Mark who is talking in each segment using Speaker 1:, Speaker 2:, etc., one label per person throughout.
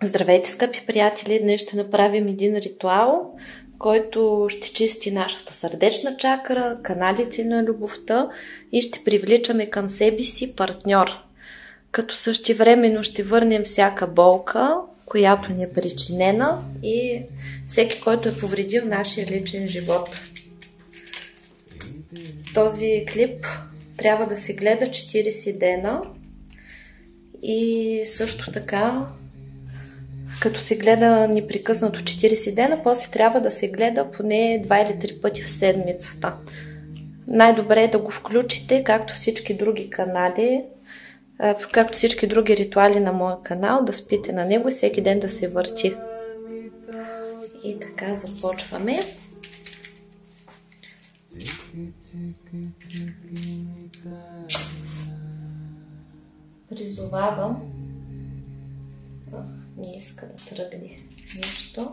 Speaker 1: Здравейте, скъпи приятели! Днес ще направим един ритуал, който ще чисти нашата сърдечна чакра, каналите на любовта и ще привличаме към себе си партньор. Като същевременно ще върнем всяка болка, която ни е причинена, и всеки, който е повредил нашия личен живот. Този клип трябва да се гледа 40 дена и също така, като се гледа непрекъснато 40 дена, после трябва да се гледа поне 2 или 3 пъти в седмицата. Най-добре е да го включите, както всички други канали, както всички други ритуали на моя канал, да спите на него и всеки ден да се върти. И така започваме. Призовавам. Не иска да тръгне нещо.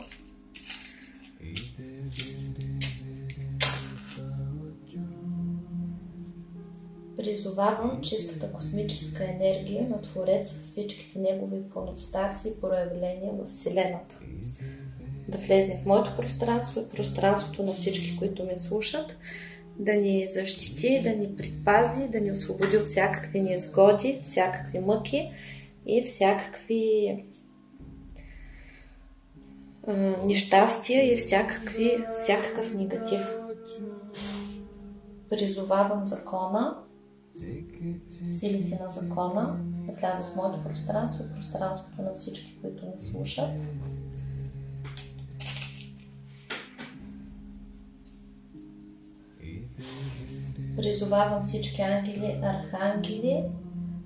Speaker 1: Призовавам чистата космическа енергия на Творец с всичките негови ипостаси и проявления в Вселената да влезне в моето пространство и пространството на всички, които ме слушат, да ни защити, да ни предпази, да ни освободи от всякакви неизгоди, всякакви мъки и всякакви нещастия и всякакъв негатив. Призовавам закона, силите на закона да влязат в моето пространство и пространството на всички, които ме слушат. Призовавам всички ангели, архангели,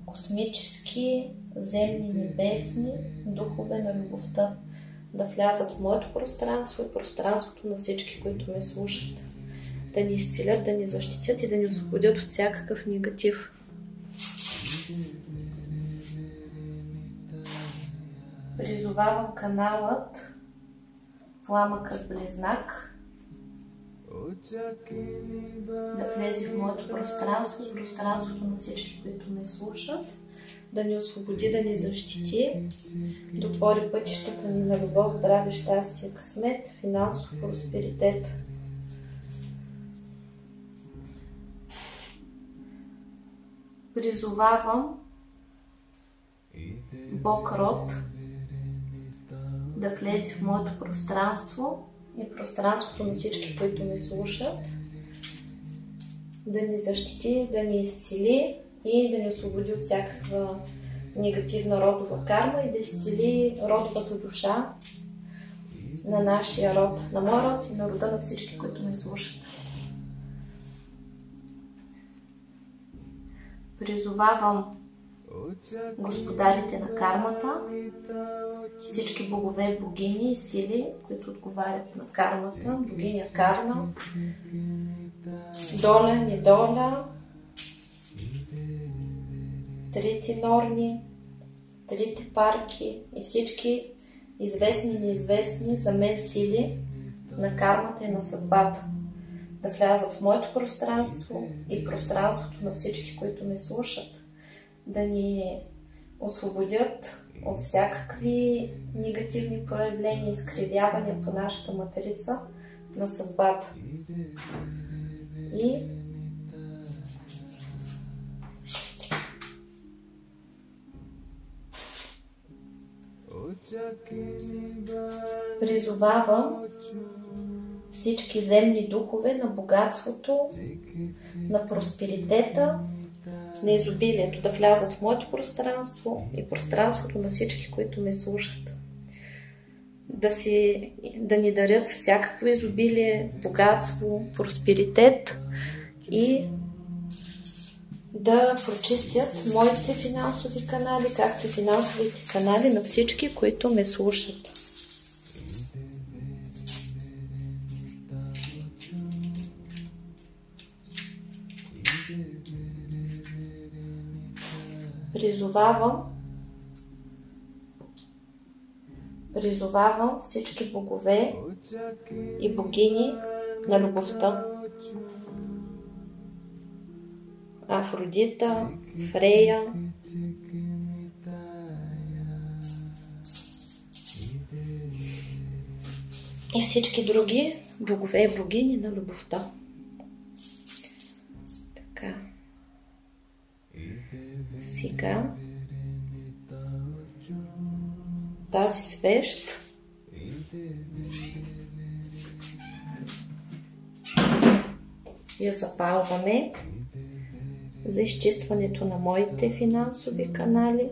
Speaker 1: космически, земни, небесни, духове на любовта да влязат в моето пространство и пространството на всички, които ме слушат. Да ни изцелят, да ни защитят и да ни освободят от всякакъв негатив. Призовавам каналът Пламъкът Близнак да влезе в моето пространство и пространството на всички, които ме слушат, да ни освободи, да ни защити, да отвори пътищата ни на любов, здраве, щастие, късмет, финансов просперитет. Призовавам Бог Род да влезе в моето пространство и пространството на всички, които ме слушат, да ни защити, да ни изцели и да ни освободи от всякаква негативна родова карма и да изцели родовата душа на нашия род, на моя род и на рода на всички, които ме слушат. Призовавам господарите на кармата, всички богове, богини и сили, които отговарят на кармата, богиня Карна, Доля, Недоля, трите Норни, трите Парки и всички известни и неизвестни за мен сили на кармата и на съдбата да влязат в моето пространство и пространството на всички, които ме слушат, да ни освободят от всякакви негативни проявления и изкривявания по нашата матрица на съдбата. И призовавам всички земни духове на богатството, на просперитета, на изобилието да влязат в моето пространство и пространството на всички, които ме слушат. Да ни дарят всякакво изобилие, богатство, просперитет и да прочистят моите финансови канали, както и финансовите канали на всички, които ме слушат. Призовавам всички богове и богини на любовта. Афродита, Фрея, и всички други богове и богини на любовта. Така. Сега тази свещ я запалваме за изчистването на моите финансови канали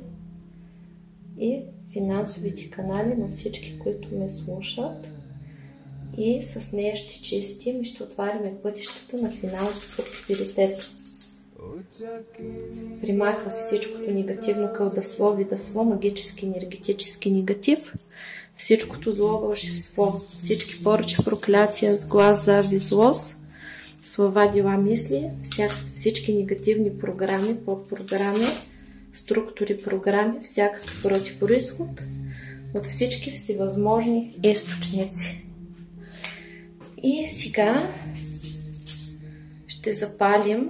Speaker 1: и финансовите канали на всички, които ме слушат. И с нея ще чистим и ще отваряме пътищата на финансов просперитет. Примахва се всичкото негативно кълдасло, видасло, магически, енергетически негатив, всичкото зло, вълшебство, всички поръчи, проклятия, сглаз, завист, злост, слова, дела, мисли, всички негативни програми, подпрограми, структури, програми, всякакъв противопроизход във всички всевъзможни източници. И сега ще запалим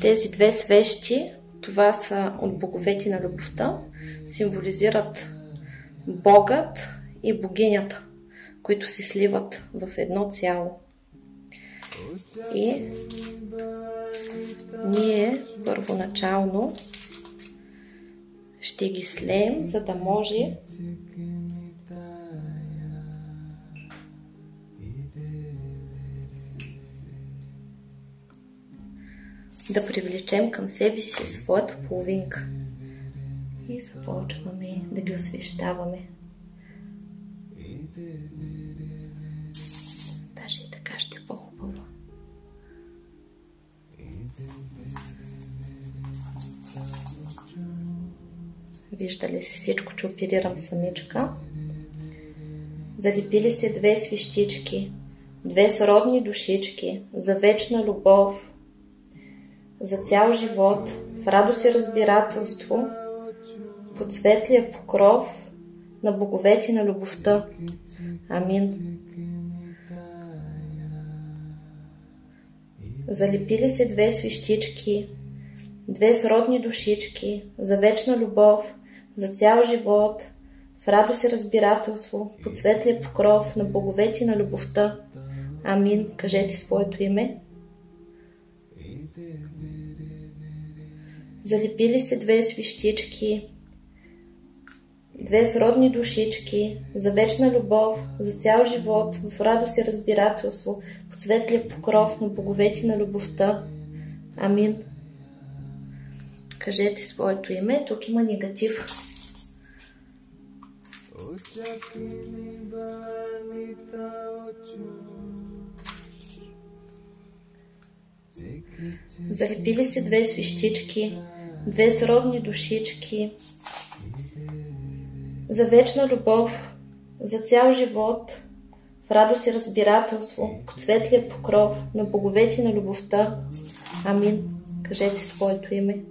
Speaker 1: тези две свещи. Това са от боговете на любовта, символизират Богът и богинята, които се сливат в едно цяло. И ние първоначално ще ги слеем, за да може да привлечем към себе си своята половинка. И започваме да ги освещаваме. Даже и така ще е по-хубаво. Виждали си всичко, че оперирам самичка. Залепили се две свещички, две сродни душички за вечна любов, за цял живот, в радост и разбирателство, под светлия покров на боговете на любовта. Амин. Залепили се две свещички, две сродни душички за вечна любов, за цял живот, в радост и разбирателство, под светлия покров на боговете на любовта. Амин. Кажете своето име. Залепили се две свещички, две сродни душички за вечна любов, за цял живот, в радост и разбирателство, под светлия покров на боговете на любовта. Амин. Кажете своето име. Тук има негатив. Залепили се две свещички, две сродни душички за вечна любов, за цял живот, в радост и разбирателство, под светлия покров на боговете на любовта. Амин. Кажете своето име.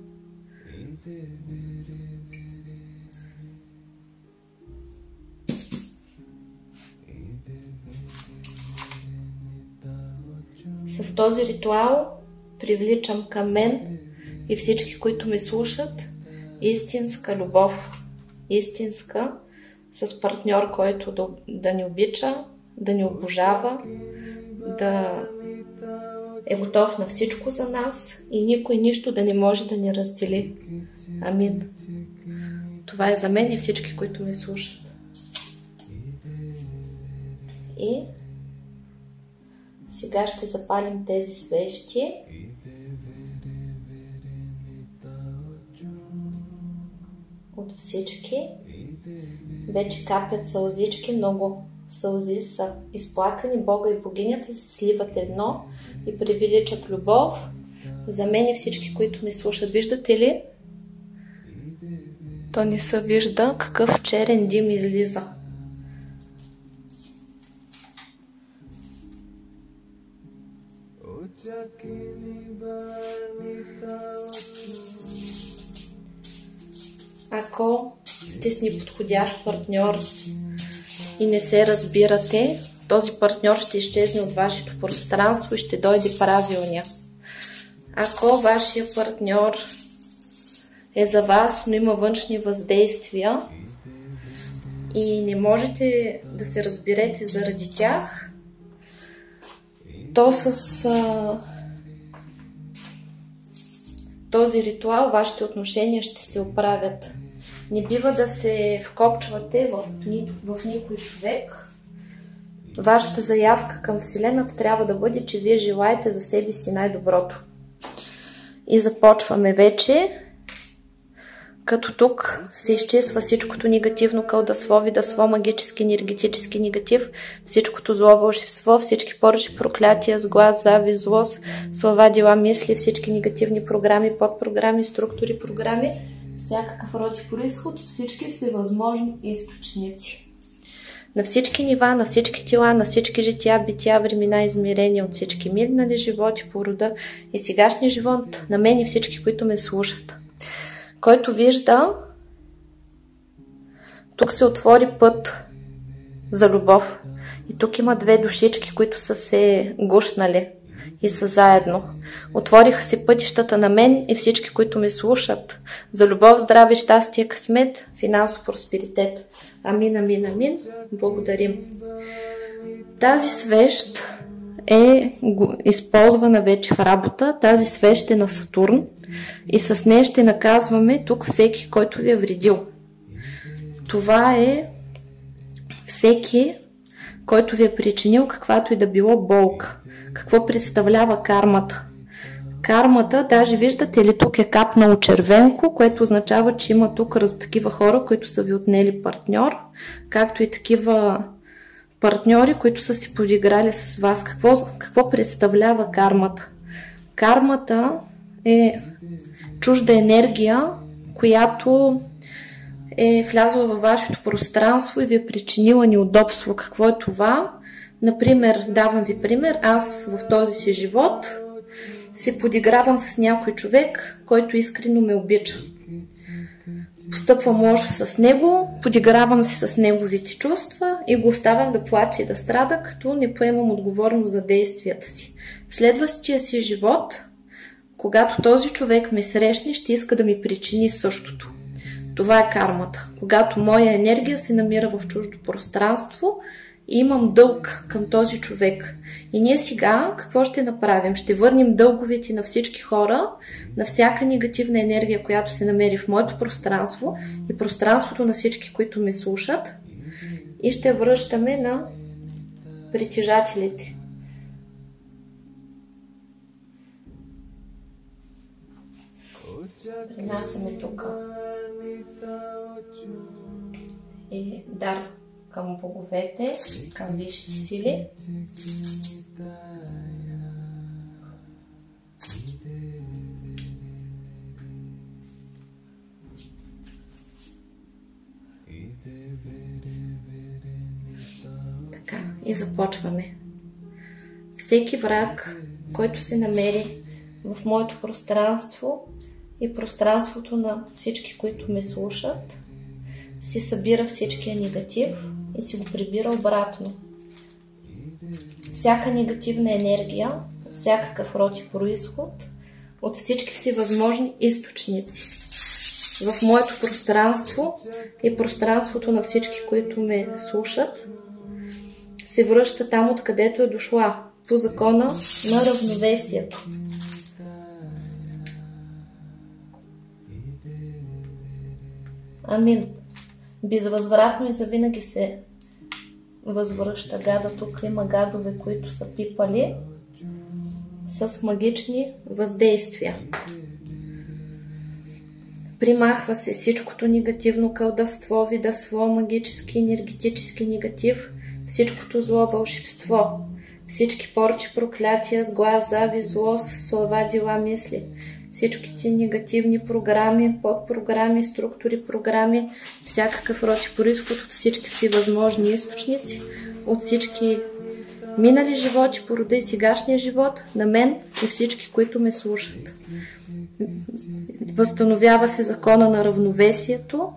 Speaker 1: С този ритуал привличам към мен и всички, които ме слушат, истинска любов. Истинска, с партньор, който да ни обича, да ни обожава, да е готов на всичко за нас и никой нищо да не може да ни раздели. Амин. Това е за мен и всички, които ме слушат. И сега ще запалим тези свещи. От всички. Вече капят сълзички, много сълзи са изплакани. Бога и богинята се сливат едно и привличат любов. За мен и всички, които ме слушат. Виждате ли? То не се вижда какъв черен дим излиза. Ако сте с неподходящ партньор и не се разбирате, този партньор ще изчезне от вашето пространство и ще дойде правилния. Ако вашия партньор е за вас, но има външни въздействия и не можете да се разберете заради тях, то с този ритуал вашите отношения ще се оправят. Не бива да се вкопчвате в никой човек. Вашата заявка към Вселената трябва да бъде, че вие желаете за себе си най-доброто. И започваме вече, като тук се изчисва всичкото негативно кълдасво, видасво, магически, енергетически негатив, всичкото зло, вълшебство, всички поръчи, проклятия, сглаз, завист, злост, слова, дела, мисли, всички негативни програми, подпрограми, структури, програми, всякакъв род и произход от всички всевъзможни източници. На всички нива, на всички тела, на всички жития, бития, времена, измерения, от всички минали животи, порода и сегашния живот, на мен и всички, които ме слушат. Който вижда, тук се отвори път за любов. И тук има две душички, които са се гушнали и са заедно. Отвориха се пътищата на мен и всички, които ме слушат. За любов, здраве, щастие, късмет, финансов просперитет. Амин, амин, амин. Благодарим. Тази свещ е използвана вече в работа. Тази свещ е на Сатурн и с нея ще наказваме тук всеки, който ви е вредил. Това е всеки, който ви е причинил каквато и да било болка. Какво представлява кармата? Кармата, даже виждате ли, тук е капнало червенко, което означава, че има тук такива хора, които са ви отнели партньор, както и такива партньори, които са си подиграли с вас. Какво представлява кармата? Кармата е чужда енергия, която е влязла във вашето пространство и ви е причинила неудобство. Какво е това? Например, давам ви пример, аз в този си живот се подигравам с някой човек, който искрено ме обича. Постъпвам лошо с него, подигравам се с неговите чувства и го оставям да плаче и да страда, като не поемам отговорност за действията си. В следващия си живот, когато този човек ме срещне, ще иска да ми причини същото. Това е кармата. Когато моя енергия се намира в чуждо пространство и имам дълг към този човек. И ние сега какво ще направим? Ще върнем дълговете на всички хора, на всяка негативна енергия, която се намери в моето пространство и пространството на всички, които ме слушат, и ще връщаме на притежателите. Принасяме тук и дар към боговете, към висшите сили. Така, и започваме. Всеки враг, който се намери в моето пространство и пространството на всички, които ме слушат, си събира всичкия негатив и си го прибира обратно. Всяка негативна енергия, всякакъв род и произход, от всички си възможни източници в моето пространство и пространството на всички, които ме слушат, се връща там, откъдето е дошла, по закона на равновесието. Амин. Безвъзвратно и завинаги се възвръща гада. Тук има гадове, които са пипали с магични въздействия. Примахва се всичкото негативно кълдасство, видасво, магически, енергетически негатив, всичкото зло, вълшебство, всички порчи, проклятия, сглаз, завист, злост, слова, дела, мисли, всичките негативни програми, подпрограми, структури, програми, всякакъв род и произход от всички си възможни източници, от всички минали животи, порода и сегашния живот, на мен и всички, които ме слушат. Възстановява се закона на равновесието,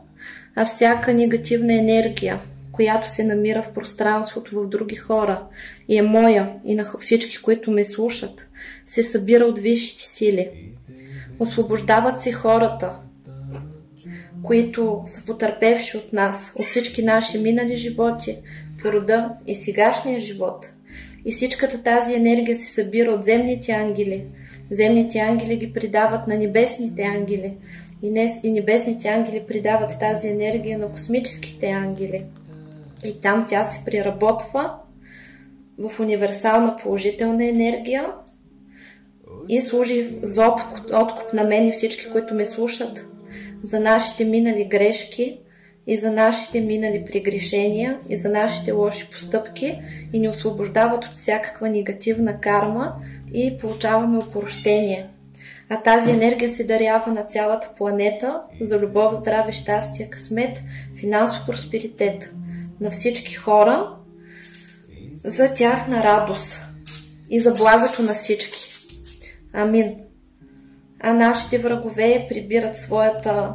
Speaker 1: а всяка негативна енергия, която се намира в пространството в други хора и е моя и на всички, които ме слушат, се събира от висшите сили. Освобождават се хората които са потърпевши от нас, от всички наши минали животи, порода и сегашния живот. И всичката тази енергия се събира от земните ангели. Земните ангели ги придават на небесните ангели. И небесните ангели придават тази енергия на космическите ангели. И там тя се преработва в универсална положителна енергия и служи за откуп на мен и всички, които ме слушат, за нашите минали грешки и за нашите минали прегрешения и за нашите лоши постъпки и ни освобождават от всякаква негативна карма и получаваме опрощение. А тази енергия се дарява на цялата планета за любов, здраве, щастие, късмет, финансов просперитет на всички хора, за тяхна радост и за благото на всички. Амин. А нашите врагове прибират своята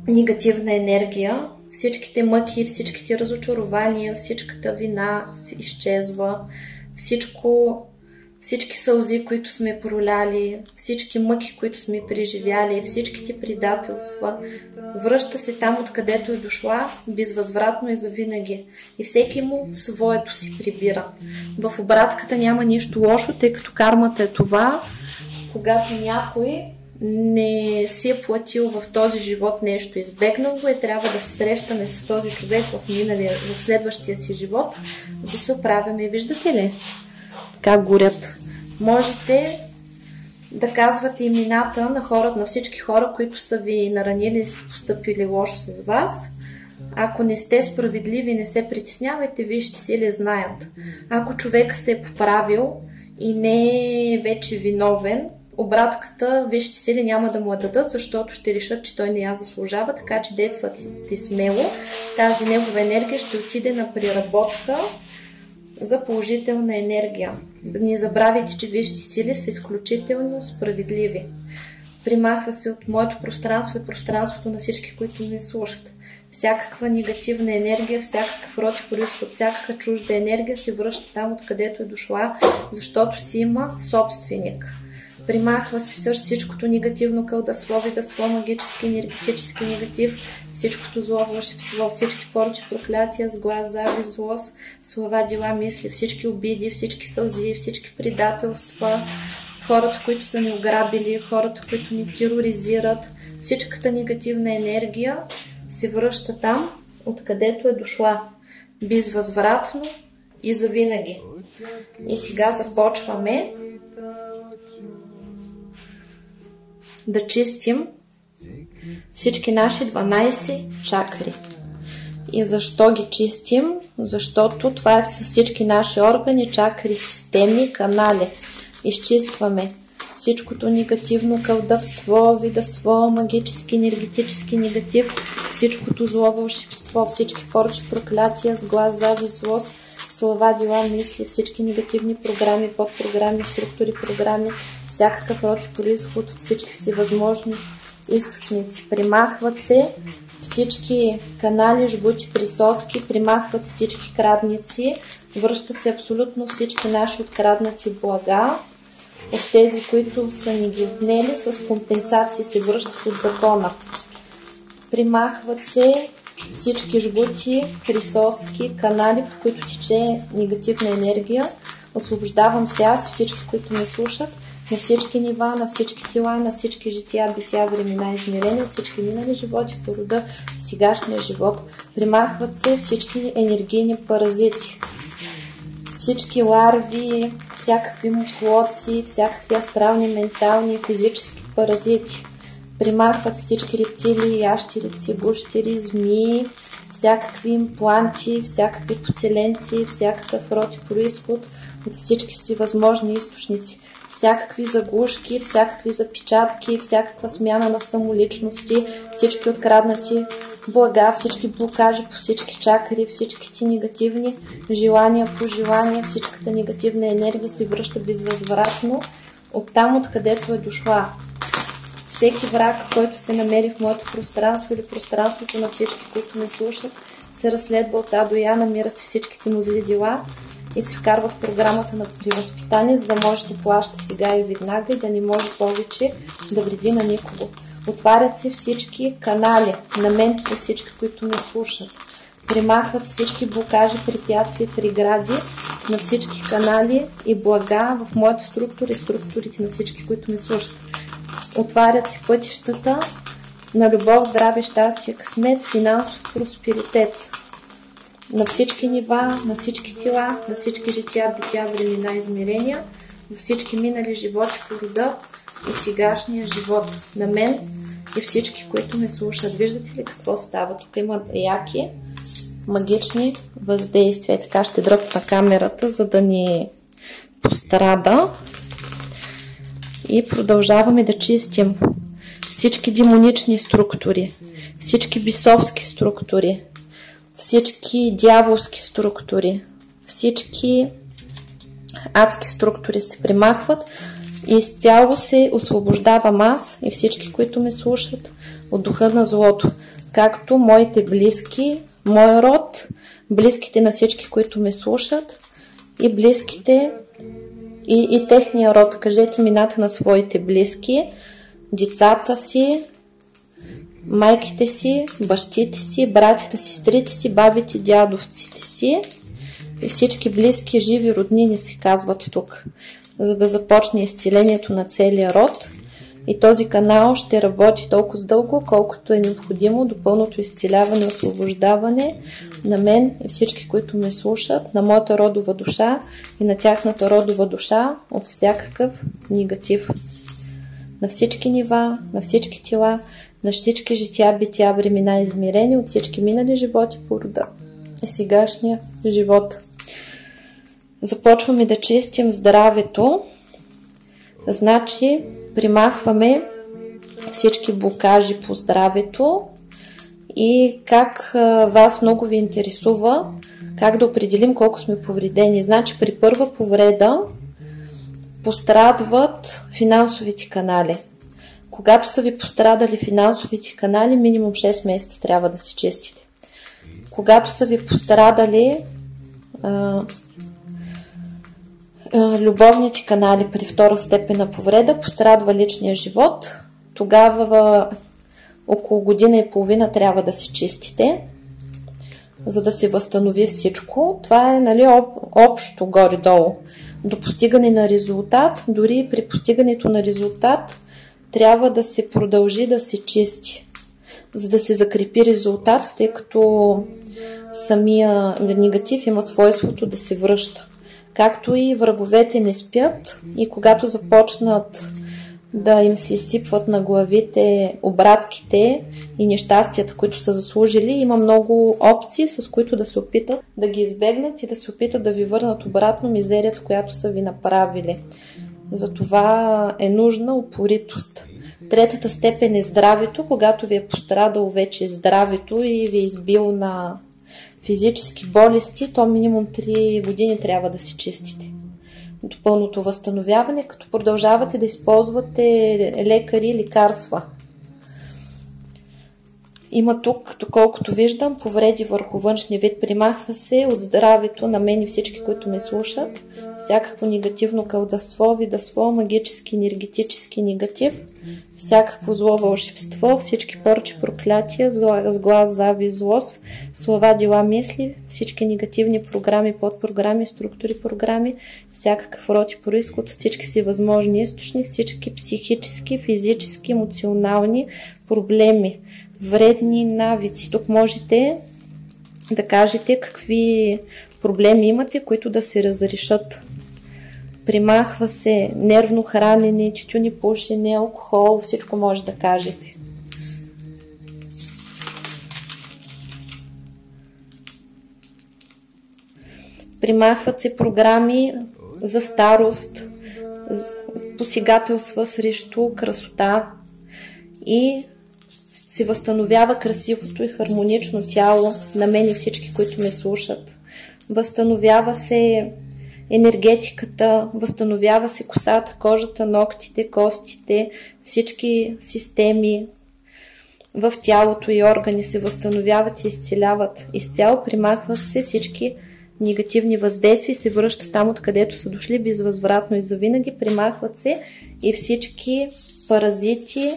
Speaker 1: негативна енергия. Всичките мъки, всичките разочарования, всичката вина изчезва. Всички сълзи, които сме проляли, всички мъки, които сме преживяли, всичките предателства, връща се там, откъдето е дошла, безвъзвратно и завинаги. И всеки му своето си прибира. В обратката няма нищо лошо, тъй като кармата е това, когато някой не си е платил в този живот нещо, избегнал го, трябва да се срещаме с този човек в следващия си живот, да се оправяме. Виждате ли как горят? Можете да казвате имената на хората, на всички хора, които са ви наранили и са постъпили лошо с вас. Ако не сте справедливи, не се притеснявайте, вижте си ли знаят. Ако човек се е поправил и не е вече виновен, обратката, вижте си ли, няма да му я дадат, защото ще решат, че той не я заслужава, така че действате смело. Тази негова енергия ще отиде на преработка за положителна енергия. Не забравяйте, че висшите сили са изключително справедливи. Примахва се от моето пространство и пространството на всички, които ме слушат. Всякаква негативна енергия, всякакъв род и произход, всякаква чужда енергия се връща там, откъдето е дошла, защото си има собственик. Примахва се също всичкото негативно кълдасло, видасло, магически, енергетически негатив, всичкото зло, вълшебство, всички порчи, проклятия, сглаз, завист, злост, слова, дела, мисли, всички обиди, всички сълзи, всички предателства, хората, които са ни ограбили, хората, които ни тероризират, всичката негативна енергия се връща там, откъдето е дошла, безвъзвратно и завинаги. И сега започваме да чистим всички наши 12 чакри. И защо ги чистим? Защото това е всички наши органи, чакри, системи, канали. Изчистваме всичкото негативно кълдавство, видасло, магически, енергетически негатив, всичкото зло, вълшебство, всички порчи, проклятия, сглаз, завист, злост, слова, дела, мисли, всички негативни програми, подпрограми, структури, програми, всякакъв род и произход от всички всевъзможни източници. Примахват се всички канали, жгути, присоски, примахват всички крадници, връщат се абсолютно всички наши откраднати блага, от тези, които са ни ги отнели, с компенсации се връщат от закона. Примахват се всички жгути, присоски, канали, по които тече негативна енергия. Освобождавам се аз и всички, които ме слушат, на всички нива, на всички тела, на всички жития, бития, времена, измерения, от всички минали животи, порода, сегашния живот. Примахват се всички енергийни паразити, всички ларви, всякакви муслоци, всякакви астрални, ментални, физически паразити. Примахват всички рептилии, ящерици, гущери, змии, всякакви импланти, всякакви поцеленци, всякакъв род и произход от всички си възможни източници. Всякакви заглушки, всякакви запечатки, всякаква смяна на самоличности, всички откраднати блага, всички блокажи по всички чакри, всичките негативни желания, пожелания, всичката негативна енергия се връща безвъзвратно от там, откъдето е дошла. Всеки враг, който се намери в моето пространство или пространството на всички, които ме слушат, се разследва от А до Я, намират се всичките му зли дела и се вкарва в програмата на превъзпитание, за да може да плаща сега и веднага и да не може повече да вреди на никого. Отварят се всички канали на мен и всички, които ме слушат. Примахват всички блокажи, препятствия, прегради на всички канали и блага в моята структура и структурите на всички, които ме слушат. Отварят се пътищата на любов, здраве, щастие, късмет, финансов просперитет. На всички нива, на всички тела, на всички жития, бития, времена, измерения, във всички минали животи по рода и сегашния живот на мен и всички, които ме слушат. Виждате ли какво става? Тук има яки, магични въздействия. Така ще дръпна камерата, за да ни пострада. И продължаваме да чистим всички демонични структури, всички бесовски структури, всички дяволски структури, всички адски структури се примахват и изцяло се освобождавам аз и всички, които ме слушат от духа на злото, както моите близки, мой род, близките на всички, които ме слушат и близките и техния род. Кажете имената на своите близки, децата си, майките си, бащите си, братите, сестрите си, бабите, дядовците си и всички близки, живи роднини се казват тук, за да започне изцелението на целия род. И този канал ще работи толкова дълго, колкото е необходимо до пълното изцеляване и освобождаване на мен и всички, които ме слушат, на моята родова душа и на тяхната родова душа от всякакъв негатив. На всички нива, на всички тела, на всички жития, бития, времена, измерени от всички минали животи по рода и сегашния живот. Започваме да чистим здравето. Значи примахваме всички блокажи по здравето и как вас много ви интересува как да определим колко сме повредени. Значи при първа повреда пострадват финансовите канали. Когато са ви пострадали финансовите канали, минимум 6 месеца трябва да се чистите. Когато са ви пострадали любовните канали при втора степен на повреда, пострадва личния живот, тогава около година и половина трябва да се чистите, за да се възстанови всичко. Това е общо горе-долу. До постигане на резултат, дори при постигането на резултат, трябва да се продължи да се чисти, за да се закрепи резултат, тъй като самия негатив има свойството да се връща. Както и враговете не спят и когато започнат да им се изсипват на главите обратките и нещастията, които са заслужили, има много опции, с които да се опитат да ги избегнат и да се опитат да ви върнат обратно мизерията, която са ви направили. Затова е нужна упоритост. Третата степен е здравето, когато ви е пострадало вече здравето и ви е избил на физически болести, то минимум 3 години трябва да се чистите до пълното възстановяване, като продължавате да използвате лекари и лекарства. Има тук, доколкото виждам, повреди върху външния вид. Примахва се от здравето на мен и всички, които ме слушат, всякакво негативно колдовство, видовство, магически, енергетически негатив, всякакво зло, вълшебство, всички порчи, проклятия, сглаз, завист, злост, слова, дела, мисли, всички негативни програми, подпрограми, структури, програми, всякакъв род и произход, всички си възможни източни, всички психически, физически, емоционални проблеми, вредни навици. Тук можете да кажете какви проблеми имате, които да се разрешат. Примахва се нервно хранене, тютюни, пушене, алкохол, всичко може да кажете. Примахват се програми за старост, посегателства срещу красота и се възстановява красивото и хармонично тяло на мен и всички, които ме слушат. Възстановява се енергетиката, възстановява се косата, кожата, ногтите, костите, всички системи в тялото и органи се възстановяват и изцеляват. Изцяло примахват се всички негативни въздействия и се връщат там, откъдето са дошли безвъзвратно и завинаги. Примахват се и всички паразити,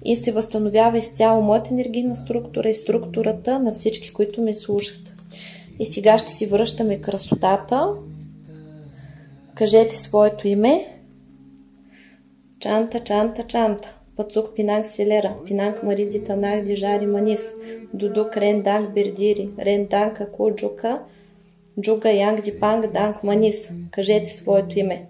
Speaker 1: и се възстановява изцяло моята енергийна структура и структурата на всички, които ме слушат. И сега ще си връщаме красотата. Кажете своето име. Чанта, чанта, чанта. Пацук пинанг селера, пинанг мариди танах дижари манис, дудук ренданг бердири, ренданг ако джука, джуга янг дипанг данг манис. Кажете своето име.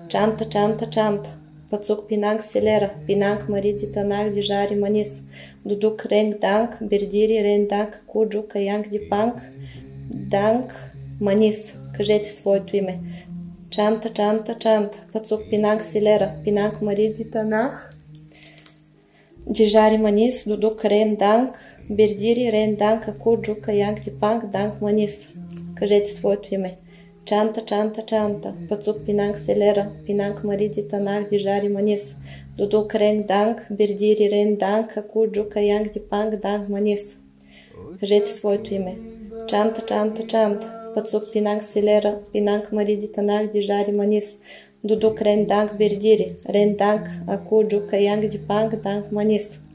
Speaker 1: Чанта, чанта, чанта. Пацук пинанг селера, пинанг мариди танах дижари манис, дудук ренданг бердири, ренданг ако джука янг дипанг данг манис. Кажете своето име. Чанта, чанта, чанта. Пацук пинанг селера, пинанг мариди танах дижари манис, дудук ренданг бердири, ренданг ако джука янг дипанг данг манис. Кажете своето име. Чанта, чанта, чанта. Пацук пинанг селера, пинанг мариди танах дижари манис, дудук ренданг бердири, ренданг ако джука янг дипанг данг манис. Кажете своето име. Чанта, чанта, чанта. Пацук пинанг селера, пинанг мариди танах дижари манис, дудук ренданг бердири, ренданг ако джука янг дипанг данг манис.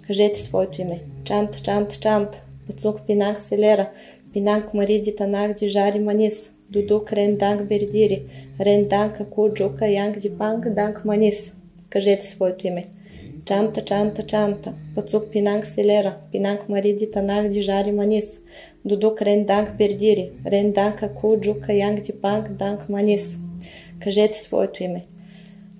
Speaker 1: Кажете своето име. Чанта, чанта, чанта. Пацук пинанг селера, пинанг мариди танах дижари манис, дудук ренданг бердири, ренданг ако джука янг дипанг данг манис. Кажете своето име. Чанта, чанта, чанта. Пацук пинанг селера, пинанг мариди танах дижари манис, дудук ренданг бердири, ренданг ако джука янг дипанг данг манис. Кажете своето име.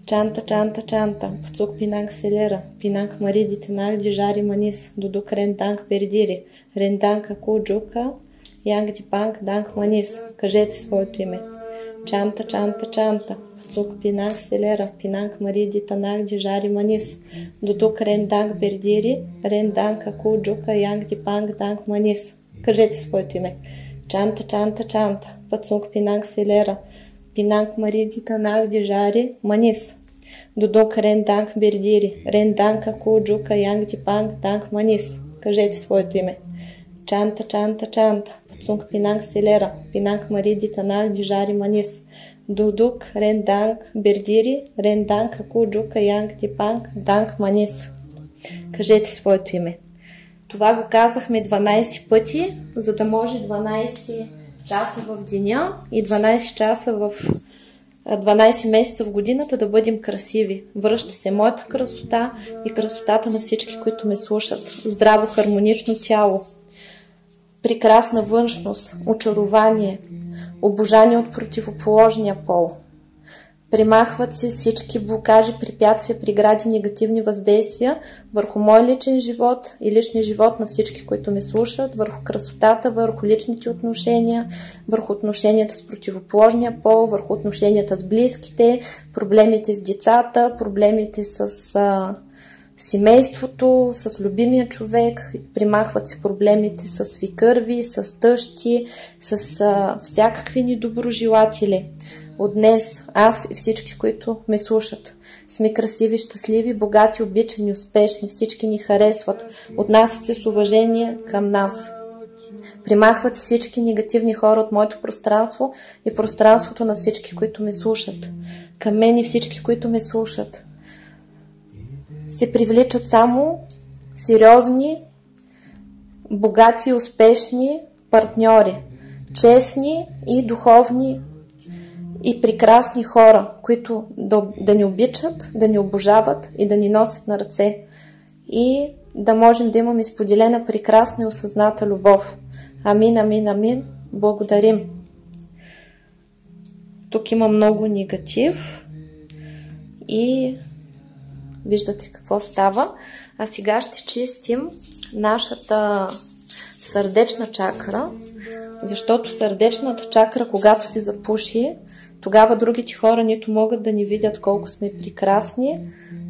Speaker 1: Чанта, чанта, чанта. Пацук пинанг селера, пинанг мариди танах дижари манис, дудук ренданг бердири, ренданг ако джука янг дипанг данг манис. Кажете своето име. Чанта, чанта, чанта. Пацук пинанг селера, пинанг мариди танах дижари манис, дудук ренданг бердири, ренданг ако джука янг дипанг данг манис. Кажете своето име. Чанта, чанта, чанта. Пацук пинанг селера, пинанг мариди танах дижари манис, дудук ренданг бердири, ренданг ако джука янг дипанг данг манис. Кажете своето име. Чанта, чанта, чанта. Пацук пинанг селера, пинанг мариди танах дижари манис, дудук ренданг бердири, ренданг ако джука янг дипанг данг манис. Кажете своето име. Това го казахме 12 пъти, за да може 12 часа в деня и 12 часа в 12 месеца в годината да бъдем красиви. Връща се моята красота и красотата на всички, които ме слушат. Здраво, хармонично тяло, прекрасна външност, очарование, обожание от противоположния пол. Примахват се всички блокажи, препятствия, прегради, негативни въздействия върху мой личен живот и личния живот на всички, които ме слушат, върху красотата, върху личните отношения, върху отношенията с противоположния пол, върху отношенията с близките, проблемите с децата, проблемите с семейството, с любимия човек. Примахват се проблемите с свикърви, с тъщи, с всякакви недоброжелатели. От днес аз и всички, които ме слушат, сме красиви, щастливи, богати, обичани, успешни. Всички ни харесват. Отнасят се с уважение към нас. Примахват всички негативни хора от моето пространство и пространството на всички, които ме слушат. Към мен и всички, които ме слушат, се привличат само сериозни, богати, успешни партньори, честни и духовни и прекрасни хора, които да ни обичат, да ни обожават и да ни носят на ръце. И да можем да имаме споделена, прекрасна и осъзната любов. Амин, амин, амин. Благодарим. Тук има много негатив и виждате какво става. А сега ще чистим нашата сърдечна чакра, защото сърдечната чакра, когато се запуши, тогава другите хора нито могат да ни видят колко сме прекрасни,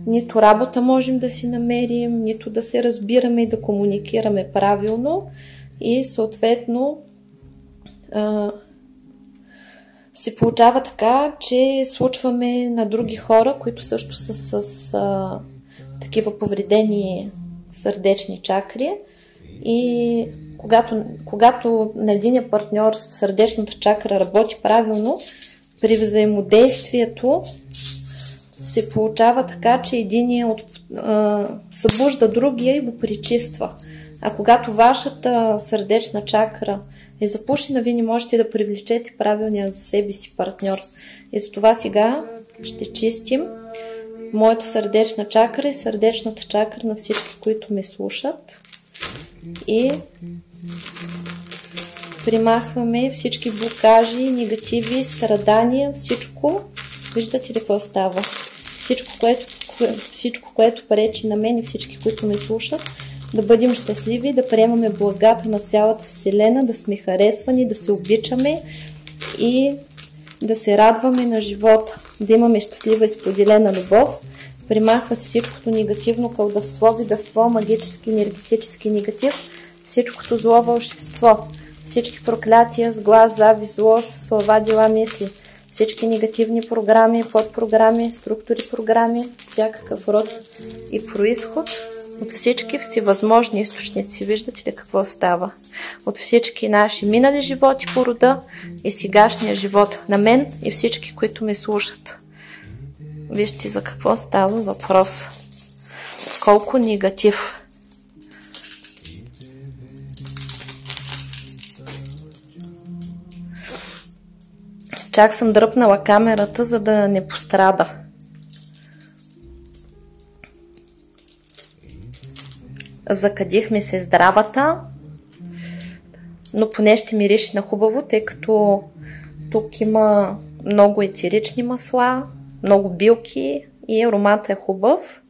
Speaker 1: нито работа можем да си намерим, нито да се разбираме и да комуникираме правилно и съответно се получава така, че случваме на други хора, които също са с такива повредени сърдечни чакри и когато на единия партньор сърдечната чакра работи правилно, при взаимодействието се получава така, че единият събужда другия и го причиства. А когато вашата сърдечна чакра е запушена, вие не можете да привлечете правилния за себе си партньор. И затова сега ще чистим моята сърдечна чакра и сърдечната чакра на всички, които ме слушат. И примахваме всички блокажи, негативи, страдания, всичко. Виждате ли какво става? Всичко, което пречи на мен и всички, които ме слушат, да бъдем щастливи, да приемаме благата на цялата Вселена, да сме харесвани, да се обичаме и да се радваме на живота, да имаме щастлива и споделена любов. Примахва се всичкото негативно колдовство, видовство, магически, енергетически негатив, всичкото зло, вълшебство, всички проклятия, сглаз, завист, злост, слова, дела, мисли, всички негативни програми, подпрограми, структури, програми, всякакъв род и произход от всички всевъзможни източници. Виждате ли какво става? От всички наши минали животи по рода и сегашния живот на мен и всички, които ме слушат. Вижте за какво става въпрос. Колко негатив. Чак съм дръпнала камерата, за да не пострада. Закадихме се здравата, но поне ще мирише на хубаво, тъй като тук има много етерични масла, много билки и аромата е хубав.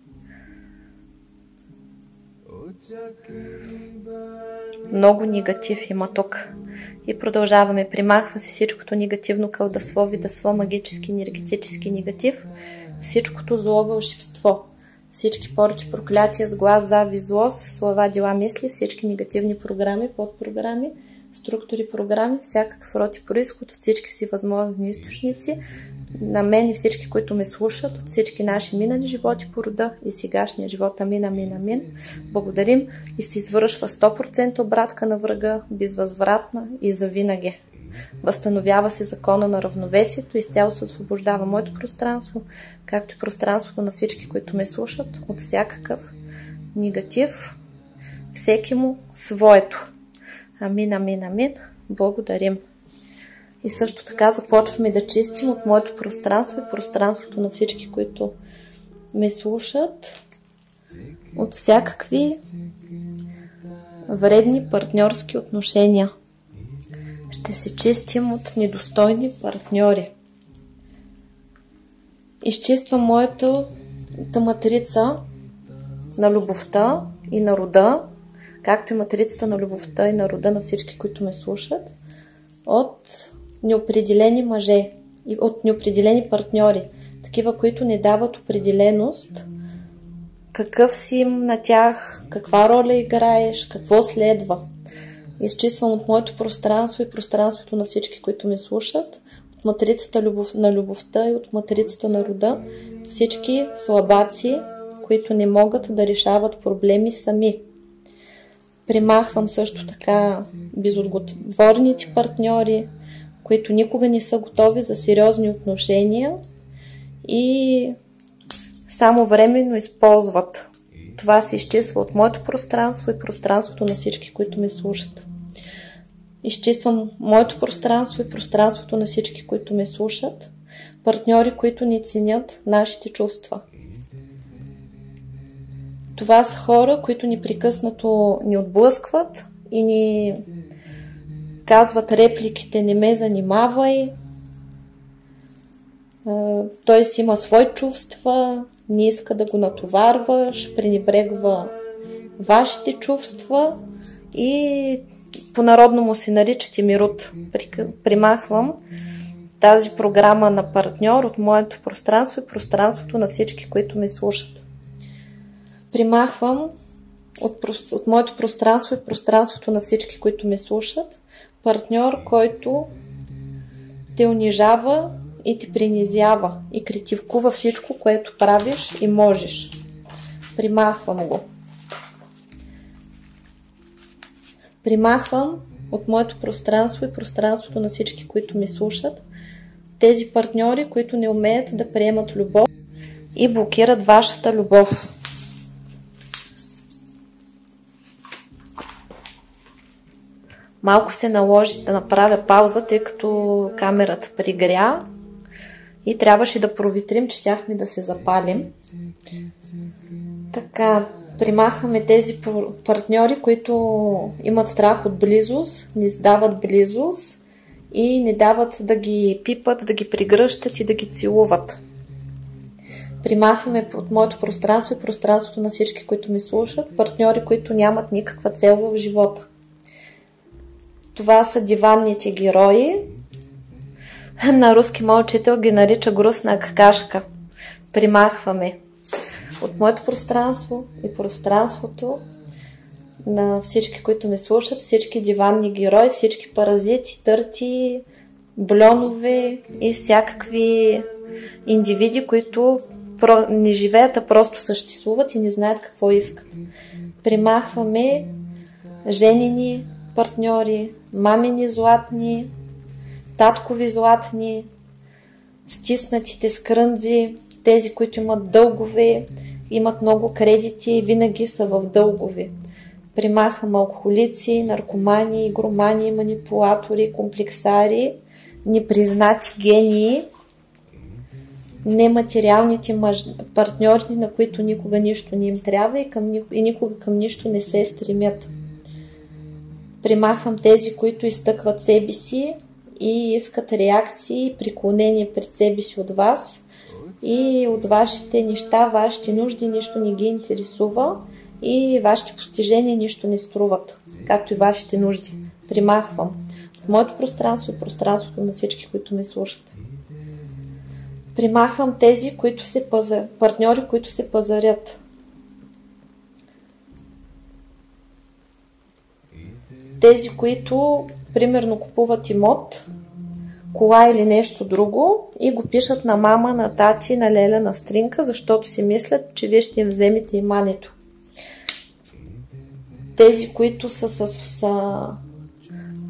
Speaker 1: Много негатив има тук. И продължаваме. Примахва се всичкото негативно колдовство, видовство, магически, енергетически негатив, всичкото зло, вълшебство, всички поръчи, проклятия, сглаз, завист, злост, слова, дела, мисли, всички негативни програми, подпрограми, структури, програми, всякакъв род и произход от всички си възможни източници, на мен и всички, които ме слушат, от всички наши минали животи по рода и сегашния живот. Амин, амин, амин. Благодарим и се извършва 100% обратка на врага, безвъзвратна и завинаги. Възстановява се закона на равновесието, изцяло се освобождава моето пространство, както и пространството на всички, които ме слушат, от всякакъв негатив, всеки му своето. Амин, амин, амин. Благодарим. И също така започваме да чистим от моето пространство и пространството на всички, които ме слушат, от всякакви вредни партньорски отношения. Ще се чистим от недостойни партньори. Изчиствам моята матрица на любовта и на рода, както и матрицата на любовта и на рода на всички, които ме слушат, от неопределени мъже и от неопределени партньори, такива, които не дават определеност, какъв си на тях, каква роля играеш, какво следва. Изчиствам от моето пространство и пространството на всички, които ме слушат, от матрицата на любовта и от матрицата на рода, всички слабаци, които не могат да решават проблеми сами. Примахвам също така безотговорните партньори, които никога не са готови за сериозни отношения и само временно използват. Това се изчиства от моето пространство и пространството на всички, които ме слушат. Изчиствам моето пространство и пространството на всички, които ме слушат. Партньори, които не ценят нашите чувства. Това са хора, които непрекъснато ни отблъскват и ни казват репликите "не ме занимавай", той си има свои чувства, не иска да го натоварваш, пренебрегва вашите чувства и по-народно му се нарича Тимирут. Примахвам тази програма на партньор от моето пространство и пространството на всички, които ме слушат. Примахвам от моето пространство и пространството на всички, които ме слушат, партньор, който те унижава и те принизява и критикува всичко, което правиш и можеш. Примахвам го. Примахвам от моето пространство и пространството на всички, които ме слушат, тези партньори, които не умеят да приемат любов, и блокират вашата любов. Малко се наложи да направя пауза, тъй като камерата пригря и трябваше да провитрим, че щяхме да се запалим. Така, примахваме тези партньори, които имат страх от близост, не дават близост и не дават да ги пипат, да ги пригръщат и да ги целуват. Примахваме от моето пространство и пространството на всички, които ми слушат, партньори, които нямат никаква цел в живота. Това са диванните герои. На руски мой учител ги нарича грустна какашка. Примахваме от моето пространство и пространството на всички, които ме слушат, всички диванни герои, всички паразити, търти, блонове и всякакви индивиди, които не живеят, а просто съществуват и не знаят какво искат. Примахваме женени партньори, мамини златни, таткови златни, стиснатите скръндзи, тези, които имат дългове, имат много кредити и винаги са в дългове. Примахваме алкохолици, наркомани, игромани, манипулатори, комплексари, непризнати гении, нематериалните партньори, на които никога нищо не им трябва и никога към нищо не се стремят. Примахвам тези, които изтъкват себе си и искат реакции и преклонение пред себе си от вас и от вашите неща, вашите нужди нищо не ги интересува и вашите постижения нищо не струват, както и вашите нужди. Примахвам в моето пространство и пространството на всички, които ме слушат. Примахвам тези, които се партньори, които се пазарят. Тези, които, примерно, купуват имот, кола или нещо друго и го пишат на мама, на тати, на леля, на стринка, защото си мислят, че вие ще им вземете имането. Тези, които са с